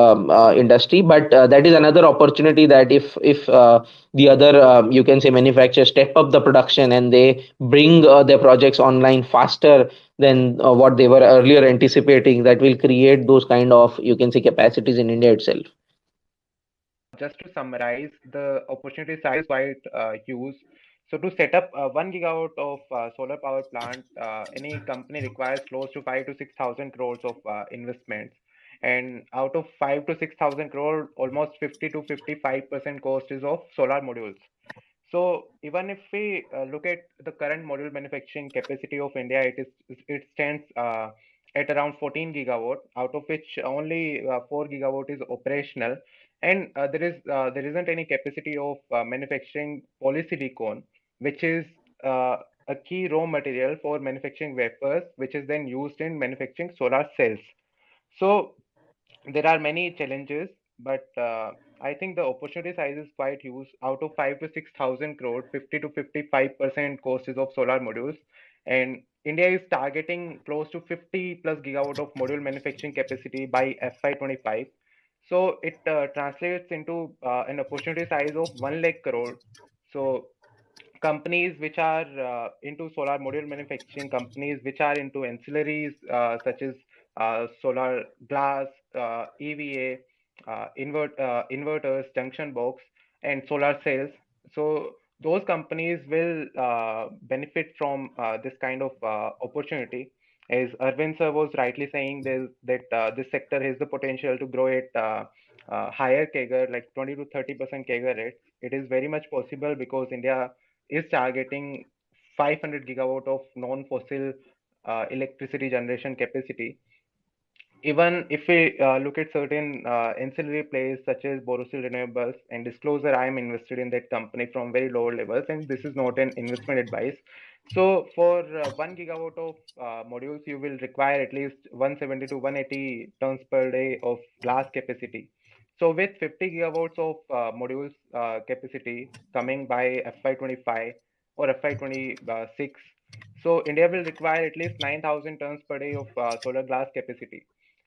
industry. But that is another opportunity, that if the other you can say manufacturers step up the production and they bring their projects online faster than what they were earlier anticipating, that will create those kind of you can say capacities in India itself.
Just to summarize, the opportunity size quite huge. So to set up 1 gigawatt of solar power plant, any company requires close to 5 to 6,000 crores of investments. And out of 5 to 6,000 crore, almost 50 to 55% cost is of solar modules. So even if we look at the current module manufacturing capacity of India, it stands at around 14 gigawatt, out of which only 4 gigawatt is operational, and there isn't any capacity of manufacturing polysilicon, which is a key raw material for manufacturing wafers, which is then used in manufacturing solar cells. So there are many challenges, but I think the opportunity size is quite huge. Out of 5 to 6,000 crore, 50 to 55% cost is of solar modules, and India is targeting close to 50 plus gigawatt of module manufacturing capacity by FY25. So it translates into an opportunity size of 1 lakh crore. So companies which are into solar module manufacturing, companies which are into ancillaries such as solar glass, EVA, inverters, junction box, and solar cells. So those companies will benefit from this kind of opportunity. As Arvind sir was rightly saying, that this sector has the potential to grow at higher CAGR, like 20 to 30% CAGR rates. It is very much possible because India is targeting 500 gigawatt of non-fossil electricity generation capacity. Even if we look at certain ancillary players such as Borosil Renewables and Disclosure, I am invested in that company from very low levels, and this is not an investment advice. So for 1 gigawatt of modules, you will require at least 170 to 180 tons per day of glass capacity. So with 50 gigawatts of modules capacity coming by FY25 or FY26, so India will require at least 9,000 tons per day of solar glass capacity.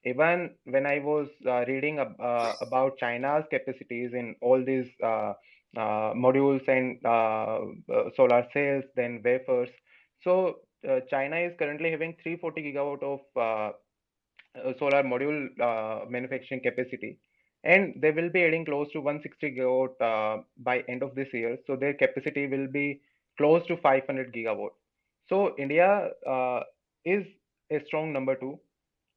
Even when I was reading about China's capacities in all these modules and solar cells, then wafers. So China is currently having 340 gigawatt of solar module manufacturing capacity, and they will be adding close to 160 gigawatt by end of this year. So their capacity will be close to 500 gigawatt. So India is a strong number two,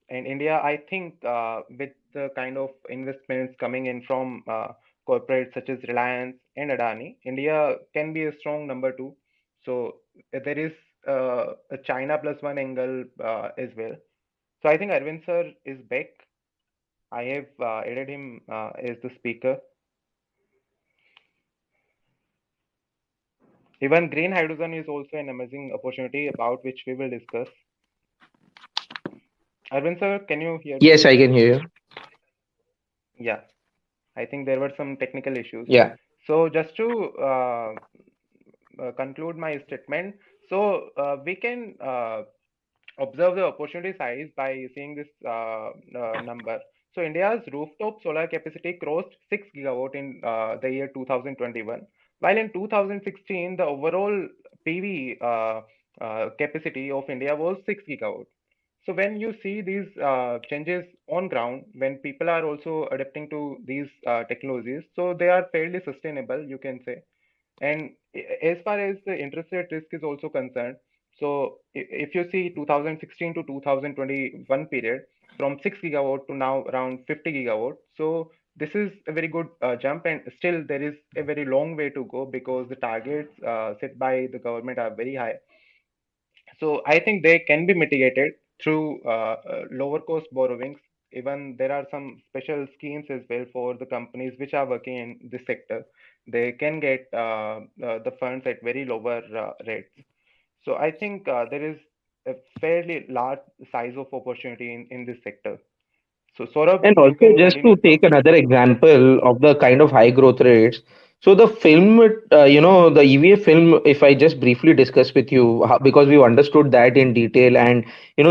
and India, I think, with the kind of investments coming in from corporates such as Reliance and Adani, India can be a strong number two. So there is a China plus one angle as well. So I think Arvind sir is back. I have added him as the speaker. Even green hydrogen is also an amazing opportunity about which we will discuss. Arvind sir, can you hear me?
Yes, I can hear you.
Yeah, I think there were some technical issues.
Yeah.
So just to conclude my statement, so we can observe the opportunity size by seeing this number. So India's rooftop solar capacity crossed 6 gigawatt in the year 2021, while in 2016 the overall PV capacity of India was 6 gigawatt. So when you see these changes on ground, when people are also adapting to these technologies, so they are fairly sustainable, you can say. And as far as the interest rate risk is also concerned, so if you see 2016 to 2021 period, from 6 gigawatt to now around 50 gigawatt, so this is a very good jump, and still there is a very long way to go because the targets set by the government are very high. So I think they can be mitigated through lower cost borrowings. Even there are some special schemes as well for the companies which are working in this sector. They can get the funds at very lower rates. So I think there is a fairly large size of opportunity in this sector. So Saurabh,
And
you
also,
can
just
continue
to take
from here.
another example of the kind of high growth rates. So the film, the EVA film, if I just briefly discuss with you, because we've understood that in detail, and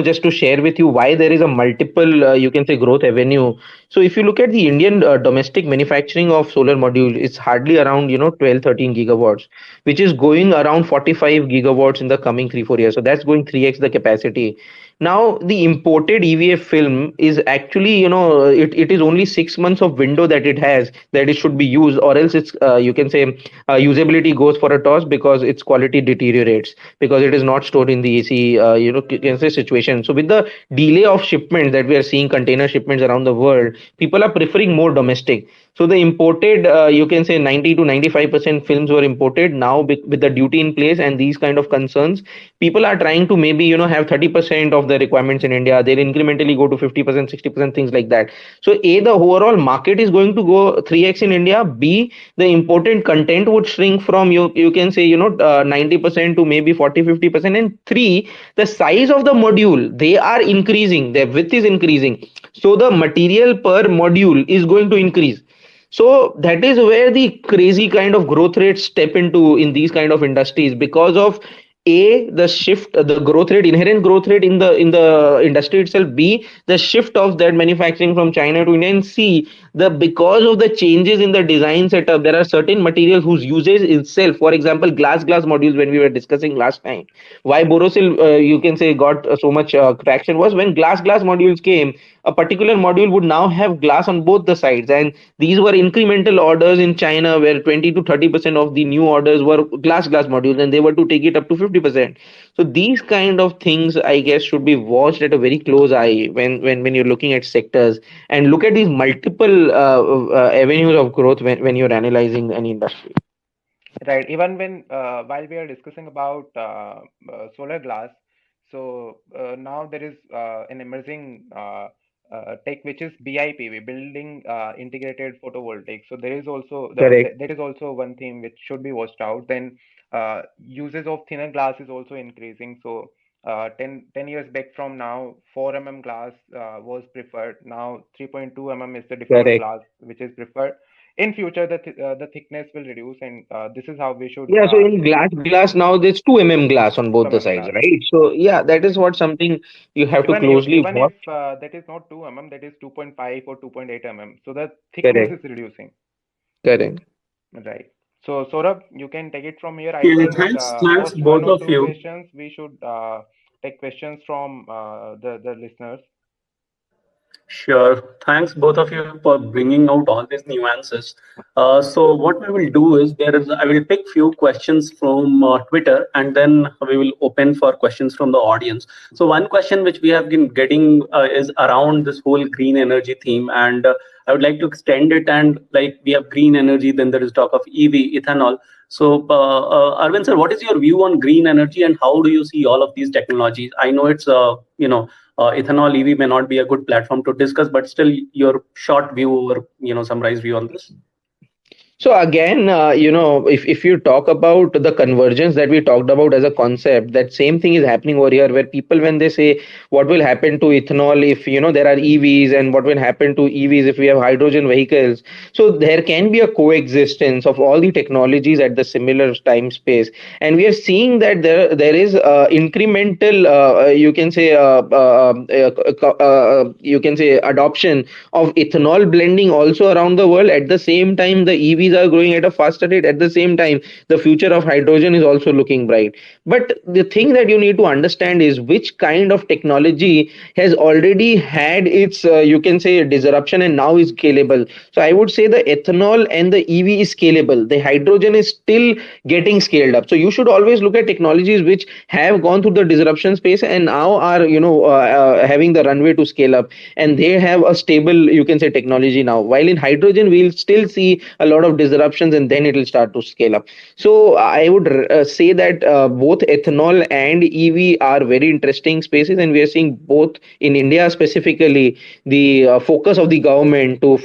just to share with you why there is a multiple, you can say, growth avenue. So if you look at the Indian domestic manufacturing of solar module, it's hardly around 12, 13 gigawatts, which is going around 45 gigawatts in the coming 3, 4 years. So that's going 3x the capacity. Now, the imported EVA film is actually, it is only 6 months of window that it has that it should be used, or else it's, you can say, usability goes for a toss because its quality deteriorates because it is not stored in the AC, you can say situation. So, with the delay of shipment that we are seeing, container shipments around the world, people are preferring more domestic. So, the imported, you can say 90 to 95% films were imported. Now, with the duty in place and these kind of concerns, people are trying to maybe have 30% of the requirements in India. They'll incrementally go to 50%, 60%, things like that. So A, the overall market is going to go 3x in India. B, the important content would shrink from, you can say 90% to maybe 40, 50%. And three, the size of the module, they are increasing, their width is increasing, so the material per module is going to increase. So that is where the crazy kind of growth rates step into in these kind of industries, because of a, the shift, the growth rate, inherent growth rate in the industry itself. B, the shift of that manufacturing from China to India. And C, the because of the changes in the design setup, there are certain materials whose usage itself, for example, glass modules, when we were discussing last time, why Borosil, you can say, got so much traction was when glass modules came. A particular module would now have glass on both the sides, and these were incremental orders in China, where 20 to 30% of the new orders were glass modules, and they were to take it up to 50%. So these kind of things, I guess, should be watched at a very close eye when you're looking at sectors, and look at these multiple avenues of growth when you're analyzing an industry.
Right. Even when while we are discussing about solar glass, so now there is an emerging tech which is BIPV, Building Integrated Photovoltaic. So there is also
Correct.
that is also one thing which should be watched out. Then uses of thinner glass is also increasing. So 10 years back from now, 4 glass was preferred. Now 3.2 is the default
Correct.
glass which is preferred. In future the thickness will reduce, and this is how we should
Yeah, so in glass now there's 2 glass on
2
both the sides,
glass.
right? So yeah, that is what something you have to closely
Even if
watch.
that is not 2 that is 2.5 or 2.8 so the thickness
Correct.
is reducing.
Correct.
Right. So Saurabh, you can take it from here. I
Yeah,
think
thanks
first one
both
or
of
two
you.
questions we should take questions from the listeners.
Sure. Thanks both of you for bringing out all these nuances. So what we will do is I will pick few questions from Twitter, and then we will open for questions from the audience. So one question which we have been getting is around this whole green energy theme, and I would like to extend it, and like we have green energy, then there is talk of EV, ethanol. So Arvind sir, what is your view on green energy, and how do you see all of these technologies? I know it's ethanol EV may not be a good platform to discuss, but still your short view or summarized view on this.
So again, if you talk about the convergence that we talked about as a concept, that same thing is happening over here, where people, when they say what will happen to ethanol if there are EVs, and what will happen to EVs if we have hydrogen vehicles, so there can be a coexistence of all the technologies at the similar time space, and we are seeing that there is incremental, you can say adoption of ethanol blending also around the world. At the same time, the EVs are growing at a faster rate. At the same time, the future of hydrogen is also looking bright. But the thing that you need to understand is which kind of technology has already had its, disruption, and now is scalable. So I would say the ethanol and the EV is scalable. The hydrogen is still getting scaled up. So you should always look at technologies which have gone through the disruption space and now are, having the runway to scale up, and they have a stable, you can say, technology now. While in hydrogen, we'll still see a lot of disruptions, and then it will start to scale up. So I would say that both ethanol and EV are very interesting spaces, and we are seeing both in India specifically the focus of the government to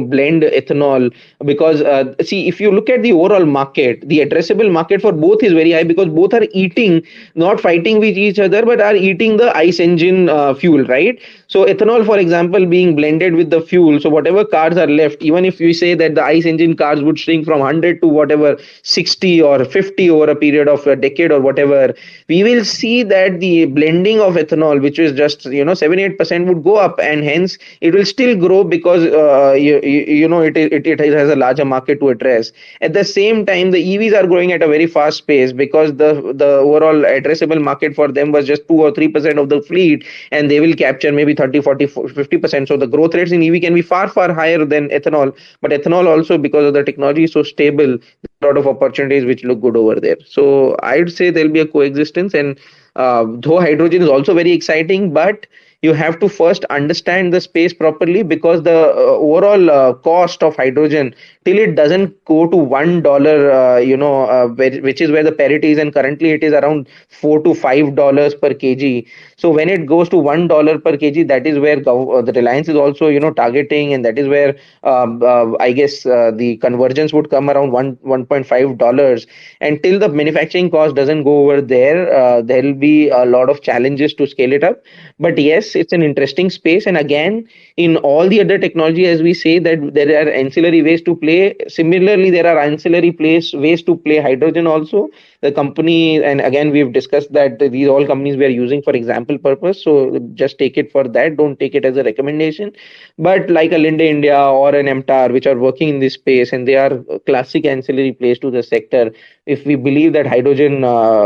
blend ethanol, because see, if you look at the overall market, the addressable market for both is very high, because both are eating, not fighting with each other, but are eating the ICE engine fuel, right? So ethanol, for example, being blended with the fuel, so whatever cars are left, even if we say that the ICE engine cars would shrink from 100 to whatever 60 or 50 over a period of a decade or whatever, we will see that the blending of ethanol, which is just 7-8%, would go up, and hence it will still grow, because it has a larger market to address. At the same time, the EVs are growing at a very fast pace, because the overall addressable market for them was just 2 or 3% of the fleet, and they will capture maybe 30, 40, 50%. So the growth rates in EV can be far, far higher than ethanol. But ethanol also, because of the technology is so stable, there are a lot of opportunities which look good over there. So I'd say there'll be a coexistence. And though hydrogen is also very exciting, but you have to first understand the space properly, because the overall cost of hydrogen, till it doesn't go to $1, which is where the parity is, and currently it is around $4 to $5 per kg. So when it goes to $1 per kg, that is where the Reliance is also targeting, and that is where I guess the convergence would come around $1.5. And till the manufacturing cost doesn't go over there, there will be a lot of challenges to scale it up. But yes, it's an interesting space. And again, in all the other technology, as we say, that there are ancillary ways to play, similarly there are ancillary ways to play hydrogen also. The company, and again we've discussed that these all companies we are using for example purpose, so just take it for that, don't take it as a recommendation. But like a Linde India or an MTAR, which are working in this space, and they are classic ancillary plays to the sector. If we believe that hydrogen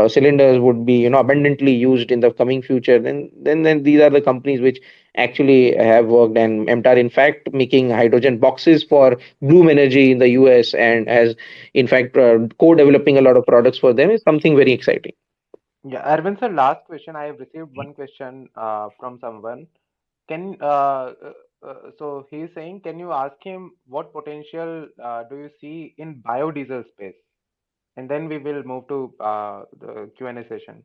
cylinders would be abundantly used in the coming future, then these are the companies which actually have worked. And MTAR, in fact, making hydrogen boxes for Bloom Energy in the US, and has in fact co-developing a lot of products for them, is something very exciting.
Yeah, Arvind sir, last question. I have received one question from someone. Can so he's saying, can you ask him what potential do you see in biodiesel space? And then we will move to the Q&A session.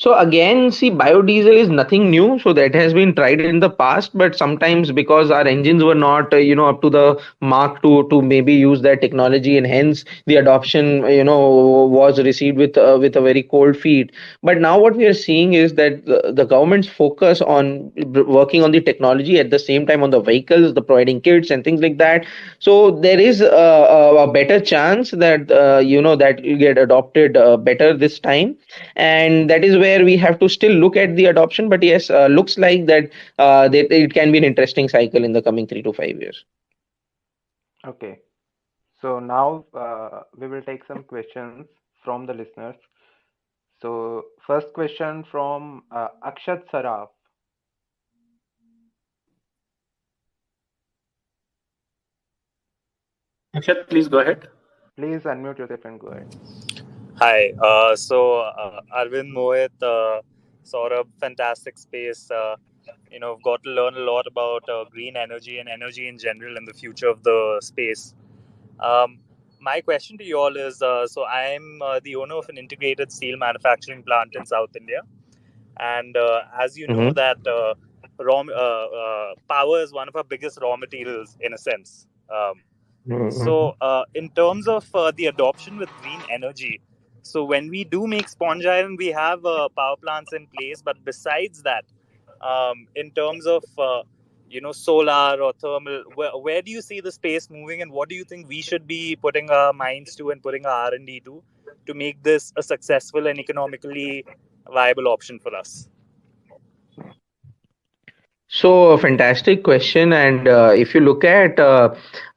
So again, see, biodiesel is nothing new. So that has been tried in the past, but sometimes because our engines were not, up to the mark to maybe use that technology, and hence the adoption, was received with a very cold feet. But now what we are seeing is that the government's focus on working on the technology, at the same time on the vehicles, the providing kits and things like that. So there is a better chance that that will get adopted better this time, and that is where we have to still look at the adoption. But yes, looks like that it can be an interesting cycle in the coming 3 to 5 years.
Okay. So now we will take some questions from the listeners. So first question from Akshat Saraf.
Akshat, please go ahead.
Please unmute yourself and go ahead.
Hi. Arvind, Mohit, Saurabh, fantastic space. I've got to learn a lot about green energy and energy in general and the future of the space. Um, my question to you all is so I'm the owner of an integrated steel manufacturing plant in South India. And as you know,
Mm-hmm.
that power is one of our biggest raw materials in a sense.
Mm-hmm.
In terms of the adoption with green energy, so when we do make sponge iron, we have power plants in place. But besides that, in terms of solar or thermal, where do you see the space moving, and what do you think we should be putting our minds to and putting our R&D to make this a successful and economically viable option for us?
So, a fantastic question, and if you look at,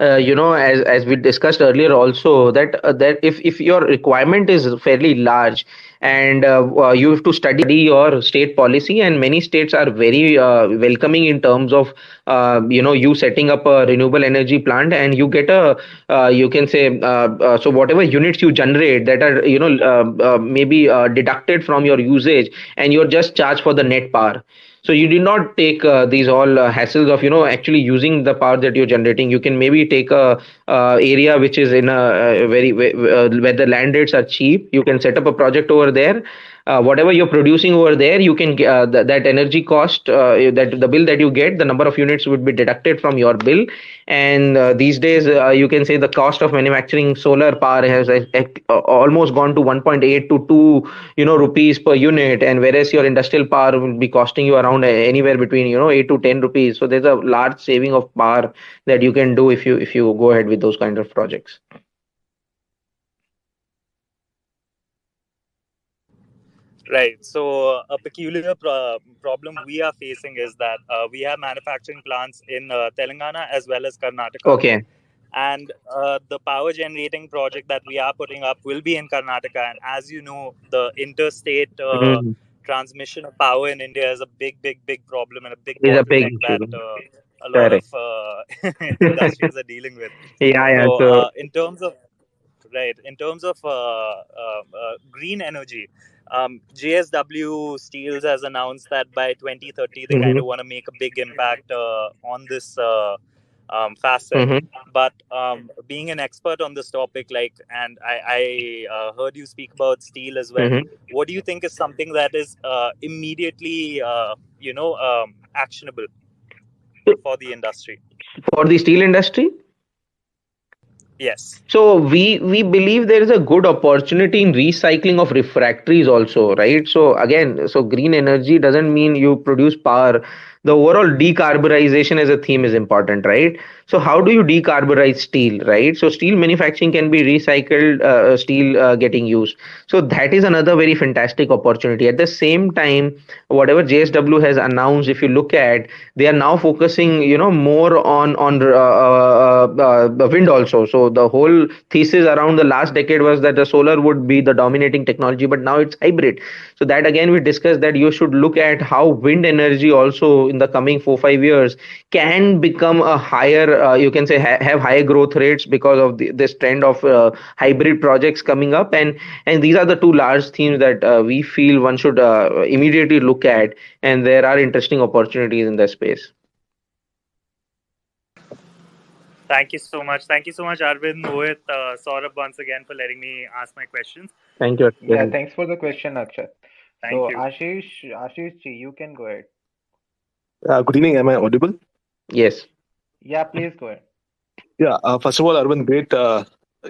as we discussed earlier, also that if your requirement is fairly large, and you have to study your state policy, and many states are very welcoming in terms of you setting up a renewable energy plant, and you get a you can say so whatever units you generate that are maybe deducted from your usage, and you're just charged for the net power. So you did not take these all hassles of actually using the power that you're generating. You can maybe take a area which is in a very where the land rates are cheap. You can set up a project over there. Whatever you're producing over there, you can that energy cost, that the bill that you get, the number of units would be deducted from your bill. And these days, you can say the cost of manufacturing solar power has almost gone to 1.8 to 2 rupees per unit, and whereas your industrial power will be costing you around anywhere between 8 to 10 rupees. So there's a large saving of power that you can do if you go ahead with those kind of projects.
Right. A peculiar problem we are facing is that we have manufacturing plants in Telangana as well as Karnataka.
Okay.
And the power generating project that we are putting up will be in Karnataka. And as you know, the interstate
Mhm.
transmission of power in India is a big, big, big problem and a big
Is a big
bottleneck
issue.
that a lot of
Correct.
industries are dealing with.
Yeah, yeah.
So,
So.
in terms of Right. In terms of green energy, JSW Steels has announced that by 2030 they kind
Mhm.
of want to make a big impact on this facet.
Mhm.
But being an expert on this topic, and I heard you speak about steel as well.
Mhm.
What do you think is something that is immediately, actionable for the industry?
For the steel industry.
Yes.
So we believe there is a good opportunity in recycling of refractories also, right? So again, so green energy doesn't mean you produce power. The overall decarbonization as a theme is important, right? So how do you decarbonize steel, right? So steel manufacturing can be recycled steel getting used. So that is another very fantastic opportunity. At the same time, whatever JSW has announced, if you look at, they are now focusing more on the wind also. So the whole thesis around the last decade was that the solar would be the dominating technology, but now it's hybrid. So that again we discussed that you should look at how wind energy also in the coming 4 5 years can become a higher you can say have higher growth rates because of this trend of hybrid projects coming up. And these are the two large themes that we feel one should immediately look at, and there are interesting opportunities in that space.
Thank you so much. Thank you so much, Arvind, Mohit, Saurabh, once again for letting me ask my questions.
Thank you.
Yeah, thanks for the question, Akshat.
Thank
So
you.
Ashish, you can go ahead.
Good evening. Am I audible?
Yes.
Yeah, please go ahead.
Yeah. First of all, Arvind, great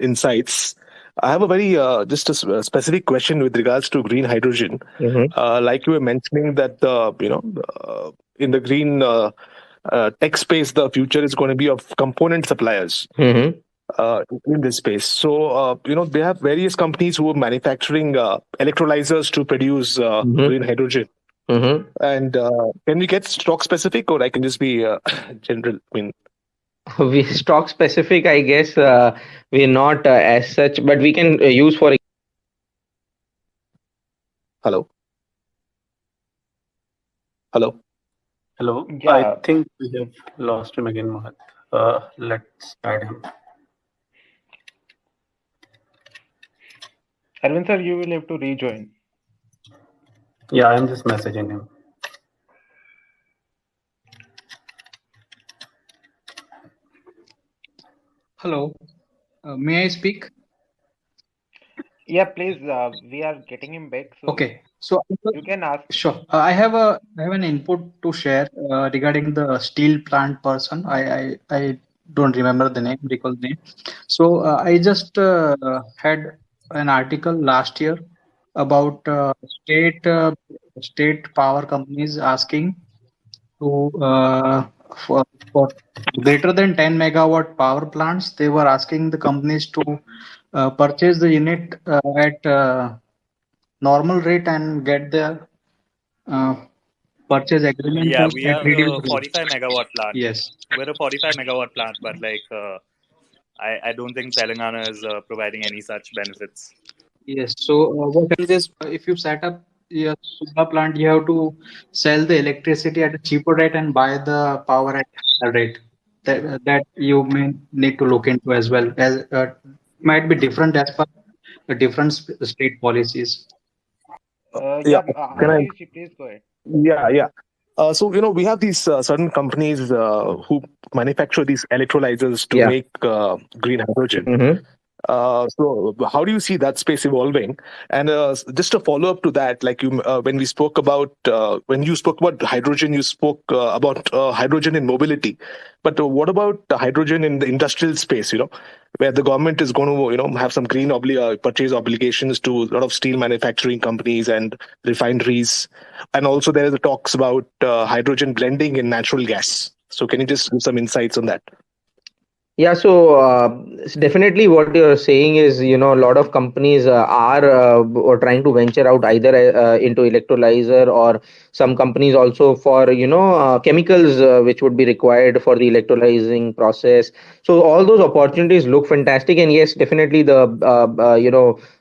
insights. I have a very just a specific question with regards to green hydrogen.
Mm-hmm.
Like you were mentioning that in the green tech space, the future is going to be of component suppliers
Mm-hmm.
in this space. So they have various companies who are manufacturing electrolyzers to produce
Mm-hmm.
green hydrogen.
Mm-hmm.
And can we get stock specific, or I can just be general? I mean,
We stock specific, I guess, we're not as such, but we can use for.
hello, hello.
Hello. I
Yeah,
think we have lost him again, Mohat. Let's add him.
Arvind sir, you will have to rejoin.
Yeah, I'm just messaging him.
Hello, may I speak?
Yeah, please. We are getting him back, so
Okay, so
you can ask.
sure. I have an input to share regarding the steel plant person. I don't remember the name, recall the name. So I just had an article last year about state power companies asking to for greater than 10 megawatt power plants. They were asking the companies to purchase the unit at normal rate and get the uh, purchase agreement
Yeah,
first
we
at
are
reduced
a
rate.
45 megawatt plant.
Yes,
We're a 45 megawatt plant, but I don't think Telangana is providing any such benefits.
yes. So what happens is if you set up your solar plant, you have to sell the electricity at a cheaper rate and buy the power at higher rate. That you may need to look into as well as might be different as per the different state policies.
Yeah,
Yeah, can I?
Ashish, please go ahead.
Yeah, yeah. So we have these certain companies who manufacture these electrolyzers to
Yeah.
make green hydrogen.
Mm-hmm.
So how do you see that space evolving? And just a follow up to that, like when we spoke about when you spoke about hydrogen, you spoke about hydrogen in mobility. But what about the hydrogen in the industrial space? Where the government is going to have some green purchase obligations to a lot of steel manufacturing companies and refineries, and also there is the talks about hydrogen blending in natural gas. So can you just give some insights on that?
Yeah, so definitely what you're saying is, a lot of companies are or trying to venture out either into electrolyzer, or some companies also for, chemicals which would be required for the electrolyzing process. So all those opportunities look fantastic. And yes, definitely the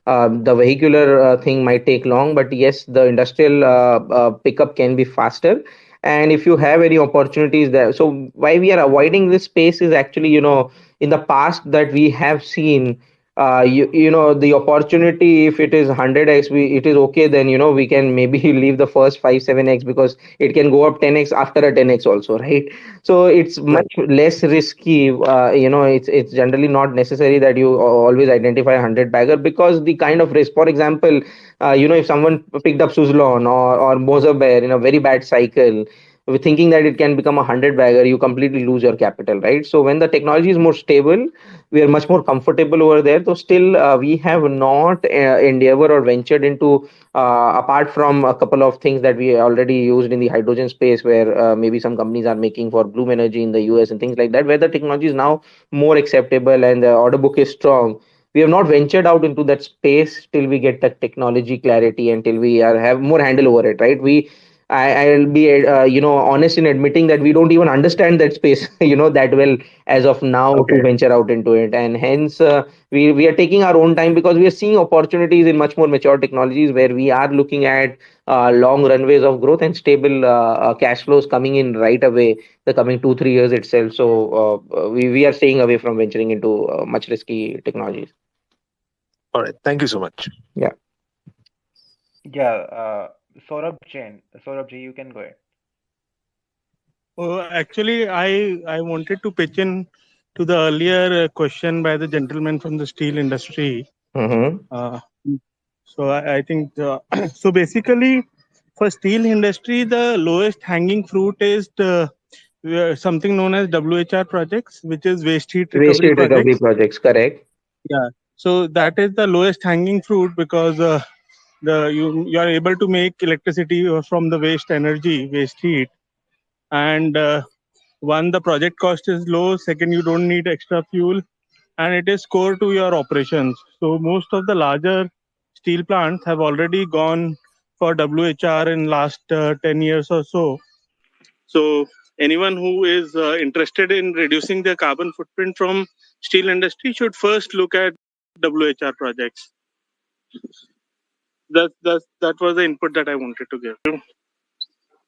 vehicular thing might take long, but yes, the industrial pickup can be faster. And if you have any opportunities there, so why we are avoiding this space is actually, in the past that we have seen, the opportunity, if it is 100x, it is okay, then we can maybe leave the first 5 7x, because it can go up 10x after a 10x also, right? So it's
Right.
much less risky. It's generally not necessary that you always identify a 100 bagger, because the kind of risk, for example, if someone picked up Suzlon or Moser Bear in a very bad cycle, with thinking that it can become a 100 bagger, you completely lose your capital, right? So when the technology is more stable, we are much more comfortable over there. So still, we have not endeavored or ventured into, apart from a couple of things that we already used in the hydrogen space, where maybe some companies are making for Bloom Energy in the US and things like that, where the technology is now more acceptable and the order book is strong. We have not ventured out into that space till we get the technology clarity and till we have more handle over it, right? I'll be honest in admitting that we don't even understand that space that well as of now to
Okay.
venture out into it. And hence we are taking our own time, because we are seeing opportunities in much more mature technologies, where we are looking at long runways of growth and stable cash flows coming in right away the coming 2 3 years itself. So we are staying away from venturing into much risky technologies.
All right. Thank you so much.
Yeah.
Yeah, Saurabh Ji, you can go ahead.
Actually, I wanted to pitch in to the earlier question by the gentleman from the steel industry.
Mm-hmm.
I think so. Basically, for steel industry, the lowest hanging fruit is something known as WHR projects, which is waste heat
Waste
recovery
heat recovery
projects.
projects, correct.
Yeah. So that is the lowest hanging fruit, because you are able to make electricity from the waste energy, waste heat, and one, the project cost is low. Second, you don't need extra fuel, and it is core to your operations. So most of the larger steel plants have already gone for WHR in last 10 years or so. So anyone who is interested in reducing their carbon footprint from steel industry should first look at WHR projects. That was the input that I wanted to give.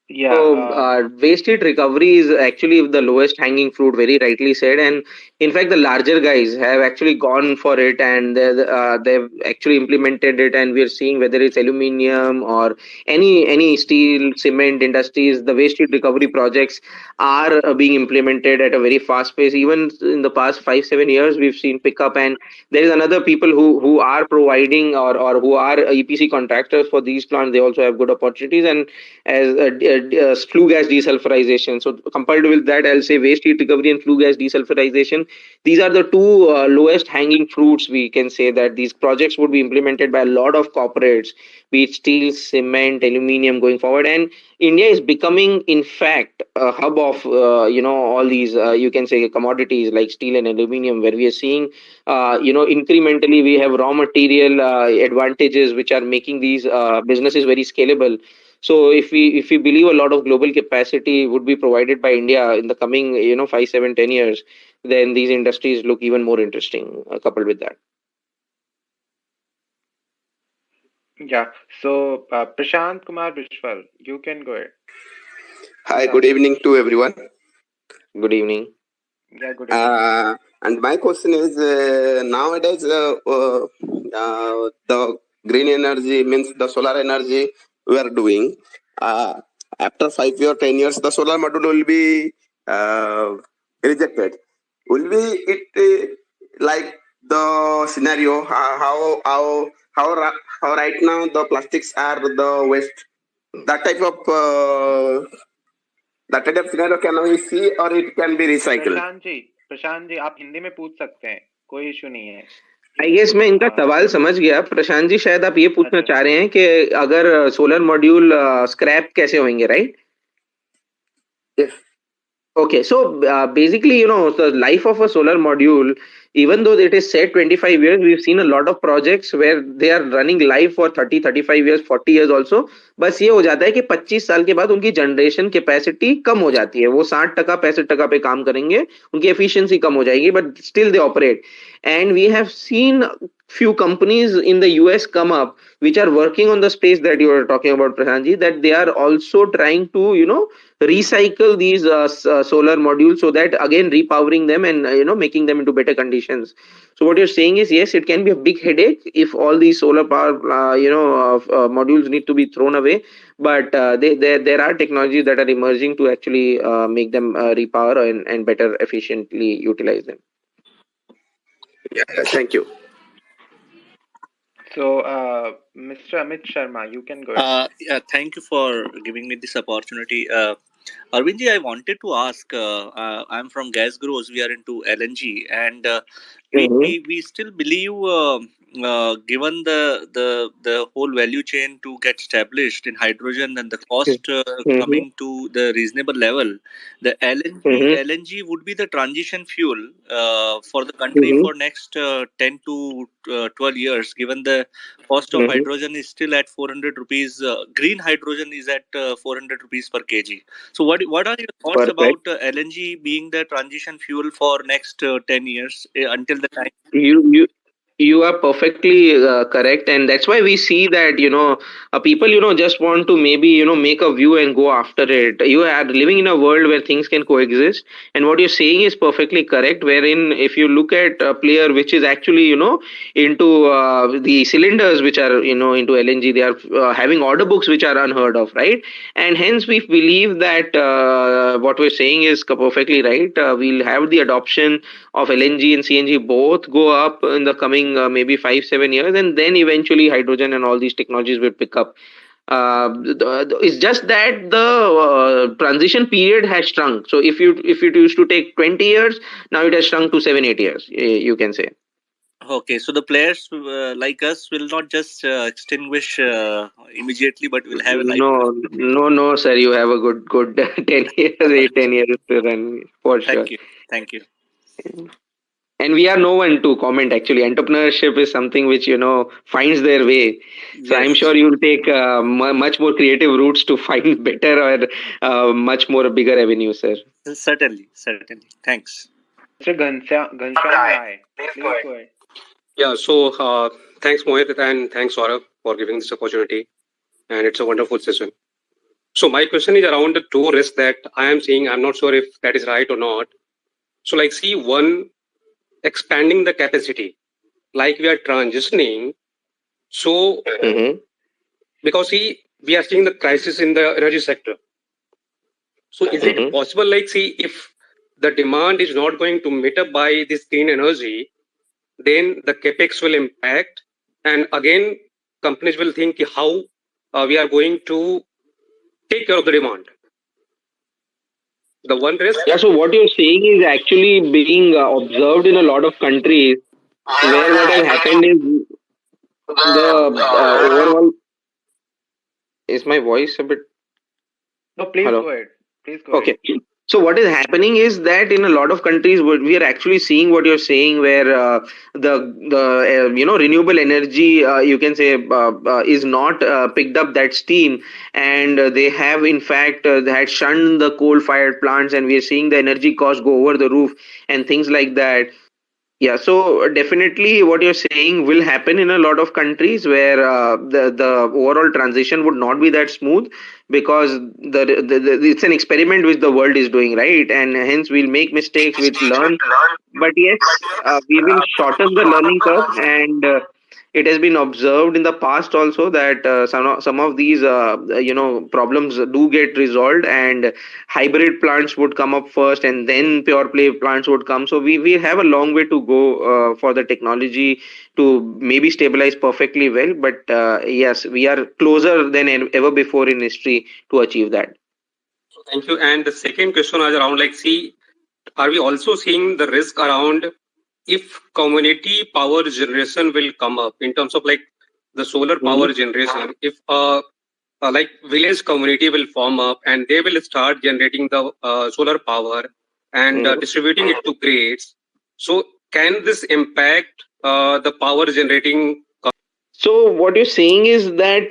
Yeah.
So, waste heat recovery is actually the lowest hanging fruit, very rightly said. And in fact, the larger guys have actually gone for it, and they've actually implemented it. And we're seeing whether it's aluminium or any steel, cement industries, the waste heat recovery projects are being implemented at a very fast pace. Even in the past 5 7 years, we've seen pickup. And there is another people who are providing or who are EPC contractors for these plants. They also have good opportunities. And as flue gas desulfurization. So compared with that, I'll say waste heat recovery and flue gas desulfurization. These are the two lowest hanging fruits. We can say that these projects would be implemented by a lot of corporates, be it steel, cement, aluminium going forward. And India is becoming, in fact, a hub of all these you can say commodities like steel and aluminium, where we are seeing incrementally we have raw material advantages which are making these businesses very scalable. So if we believe a lot of global capacity would be provided by India in the coming 5 7 10 years, then these industries look even more interesting coupled with that.
Yeah. So, Prashant Kumar Vishwal, you can go ahead.
Hi, good evening to everyone.
Good evening.
Yeah, good evening.
And my question is nowadays the green energy means the solar energy we are doing. After 5 or 10 years, the solar module will be rejected. Will be it like the scenario how right now the plastics are the waste? That type of that type of scenario can we see or it can be recycled?
Prashant ji आप हिंदी में पूछ सकते हैं, कोई issue नहीं है.
I guess मैं इनका सवाल समझ गया. प्रशांत जी शायद आप ये पूछना चाह रहे हैं कि अगर सोलर मॉड्यूल स्क्रैप कैसे होंगे, right? Okay, so basically, the life of a solar module, even though it is said 25 years, we've seen a lot of projects where they are running live for 30 35 years, 40 years also. बस ये हो जाता है कि 25 साल के बाद उनकी जनरेशन कैपेसिटी कम हो जाती है. वो 60% 65% पे काम करेंगे, उनकी एफिशिएंसी कम हो जाएगी, but still they operate. And we have seen few companies in the US come up which are working on the space that you were talking about, Prashanji, that they are also trying to recycle these solar modules, so that again repowering them and making them into better conditions. So what you're saying is, yes, it can be a big headache if all these solar power modules need to be thrown away, but there are technologies that are emerging to actually make them repower and better efficiently utilize them.
Yeah, thank you.
So, Mr. Amit Sharma, you can go ahead.
Yeah, thank you for giving me this opportunity. Arvindji, I wanted to ask, I'm from Gas Grows, we are into LNG, and we still believe, given the whole value chain to get established in hydrogen and the cost coming to the reasonable level, the LNG would be the transition fuel for the country for next 10 to 12 years, given the cost of hydrogen is still at 400 rupees. Green hydrogen is at 400 rupees per kg. So what are your thoughts about LNG being the transition fuel for next 10 years until the time?
You are perfectly correct, and that's why we see that people just want to maybe make a view and go after it. You are living in a world where things can coexist, and what you're saying is perfectly correct, wherein if you look at a player which is actually into the cylinders which are into LNG, they are having order books which are unheard of, right? And hence we believe that what we're saying is perfectly right. We'll have the adoption of LNG and CNG both go up in the coming maybe 5 7 years, and then eventually hydrogen and all these technologies will pick up. It's just that the transition period has shrunk. So if it used to take 20 years, now it has shrunk to 7 8 years, you can say.
Okay, so the players like us will not just extinguish immediately, but will have a life.
No, sir. You have a good 10 years, 8 10 years to run for sure.
Thank you.
And we are no one to comment. Actually, entrepreneurship is something which finds their way. So I'm sure you'll take much more creative routes to find better or much more bigger avenues, sir.
Certainly. Thanks.
Mr. Ghanshyam Rai, please go ahead.
Yeah, so thanks Mohit and thanks Saurabh for giving this opportunity, and it's a wonderful session. So my question is around the two risks that I am seeing. I'm not sure if that is right or not. So like see one, expanding the capacity, like we are transitioning. So because see, we are seeing the crisis in the energy sector. So is it possible, like see, if the demand is not going to meet up by this clean energy, then the capex will impact, and again companies will think how we are going to take care of the demand. The one risk.
Yeah, so what you're saying is actually being observed in a lot of countries where what has happened is the overall. Is my voice a bit?
No, please
Hello?
go ahead. Please go ahead.
Okay. So what is happening is that in a lot of countries, we are actually seeing what you're saying, where the renewable energy, you can say, is not picked up that steam, and they have in fact they had shunned the coal-fired plants, and we are seeing the energy cost go over the roof and things like that. Yeah, so definitely what you're saying will happen in a lot of countries where the overall transition would not be that smooth, because it's an experiment which the world is doing, right? And hence we'll make mistakes, we'll learn, but yes, we will shorten the learning curve, and it has been observed in the past also that some of these problems do get resolved, and hybrid plants would come up first and then pure play plants would come. So we have a long way to go for the technology to maybe stabilize perfectly well, but yes, we are closer than ever before in history to achieve that.
Thank you. And the second question was around like, see, are we also seeing the risk around if community power generation will come up in terms of like the solar power generation? If like village community will form up and they will start generating the solar power and distributing it to grids. So can this impact the power generating?
So what you're saying is that,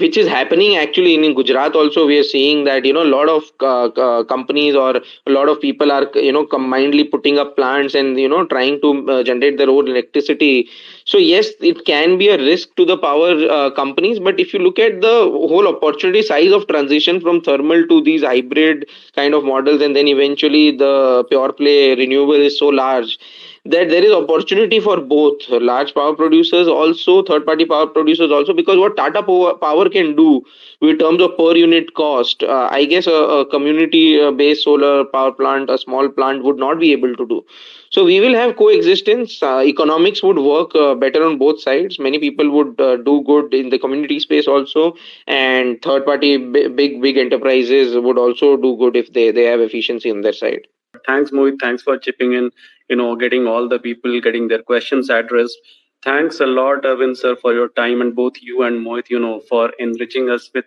which is happening actually in Gujarat also, we are seeing that, a lot of companies or a lot of people are, combinedly putting up plants and, trying to generate their own electricity. So yes, it can be a risk to the power companies, but if you look at the whole opportunity size of transition from thermal to these hybrid kind of models, and then eventually the pure play renewable is so large that there is opportunity for both large power producers also, third party power producers also, because what Tata Power can do in terms of per unit cost, I guess a community based solar power plant, a small plant would not be able to do. So we will have coexistence. Economics would work better on both sides. Many people would do good in the community space also, and third party big enterprises would also do good if they have efficiency on their side.
Thanks, Mohit. Thanks for chipping in, getting all the people getting their questions addressed. Thanks a lot, Arvind sir, for your time, and both you and Mohit, for enriching us with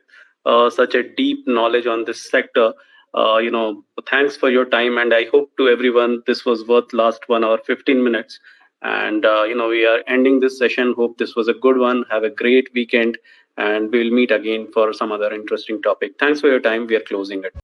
such a deep knowledge on this sector. Thanks for your time, and I hope to everyone this was worth last 1 hour 15 minutes. And we are ending this session. Hope this was a good one. Have a great weekend, and we'll meet again for some other interesting topic. Thanks for your time. We are closing it.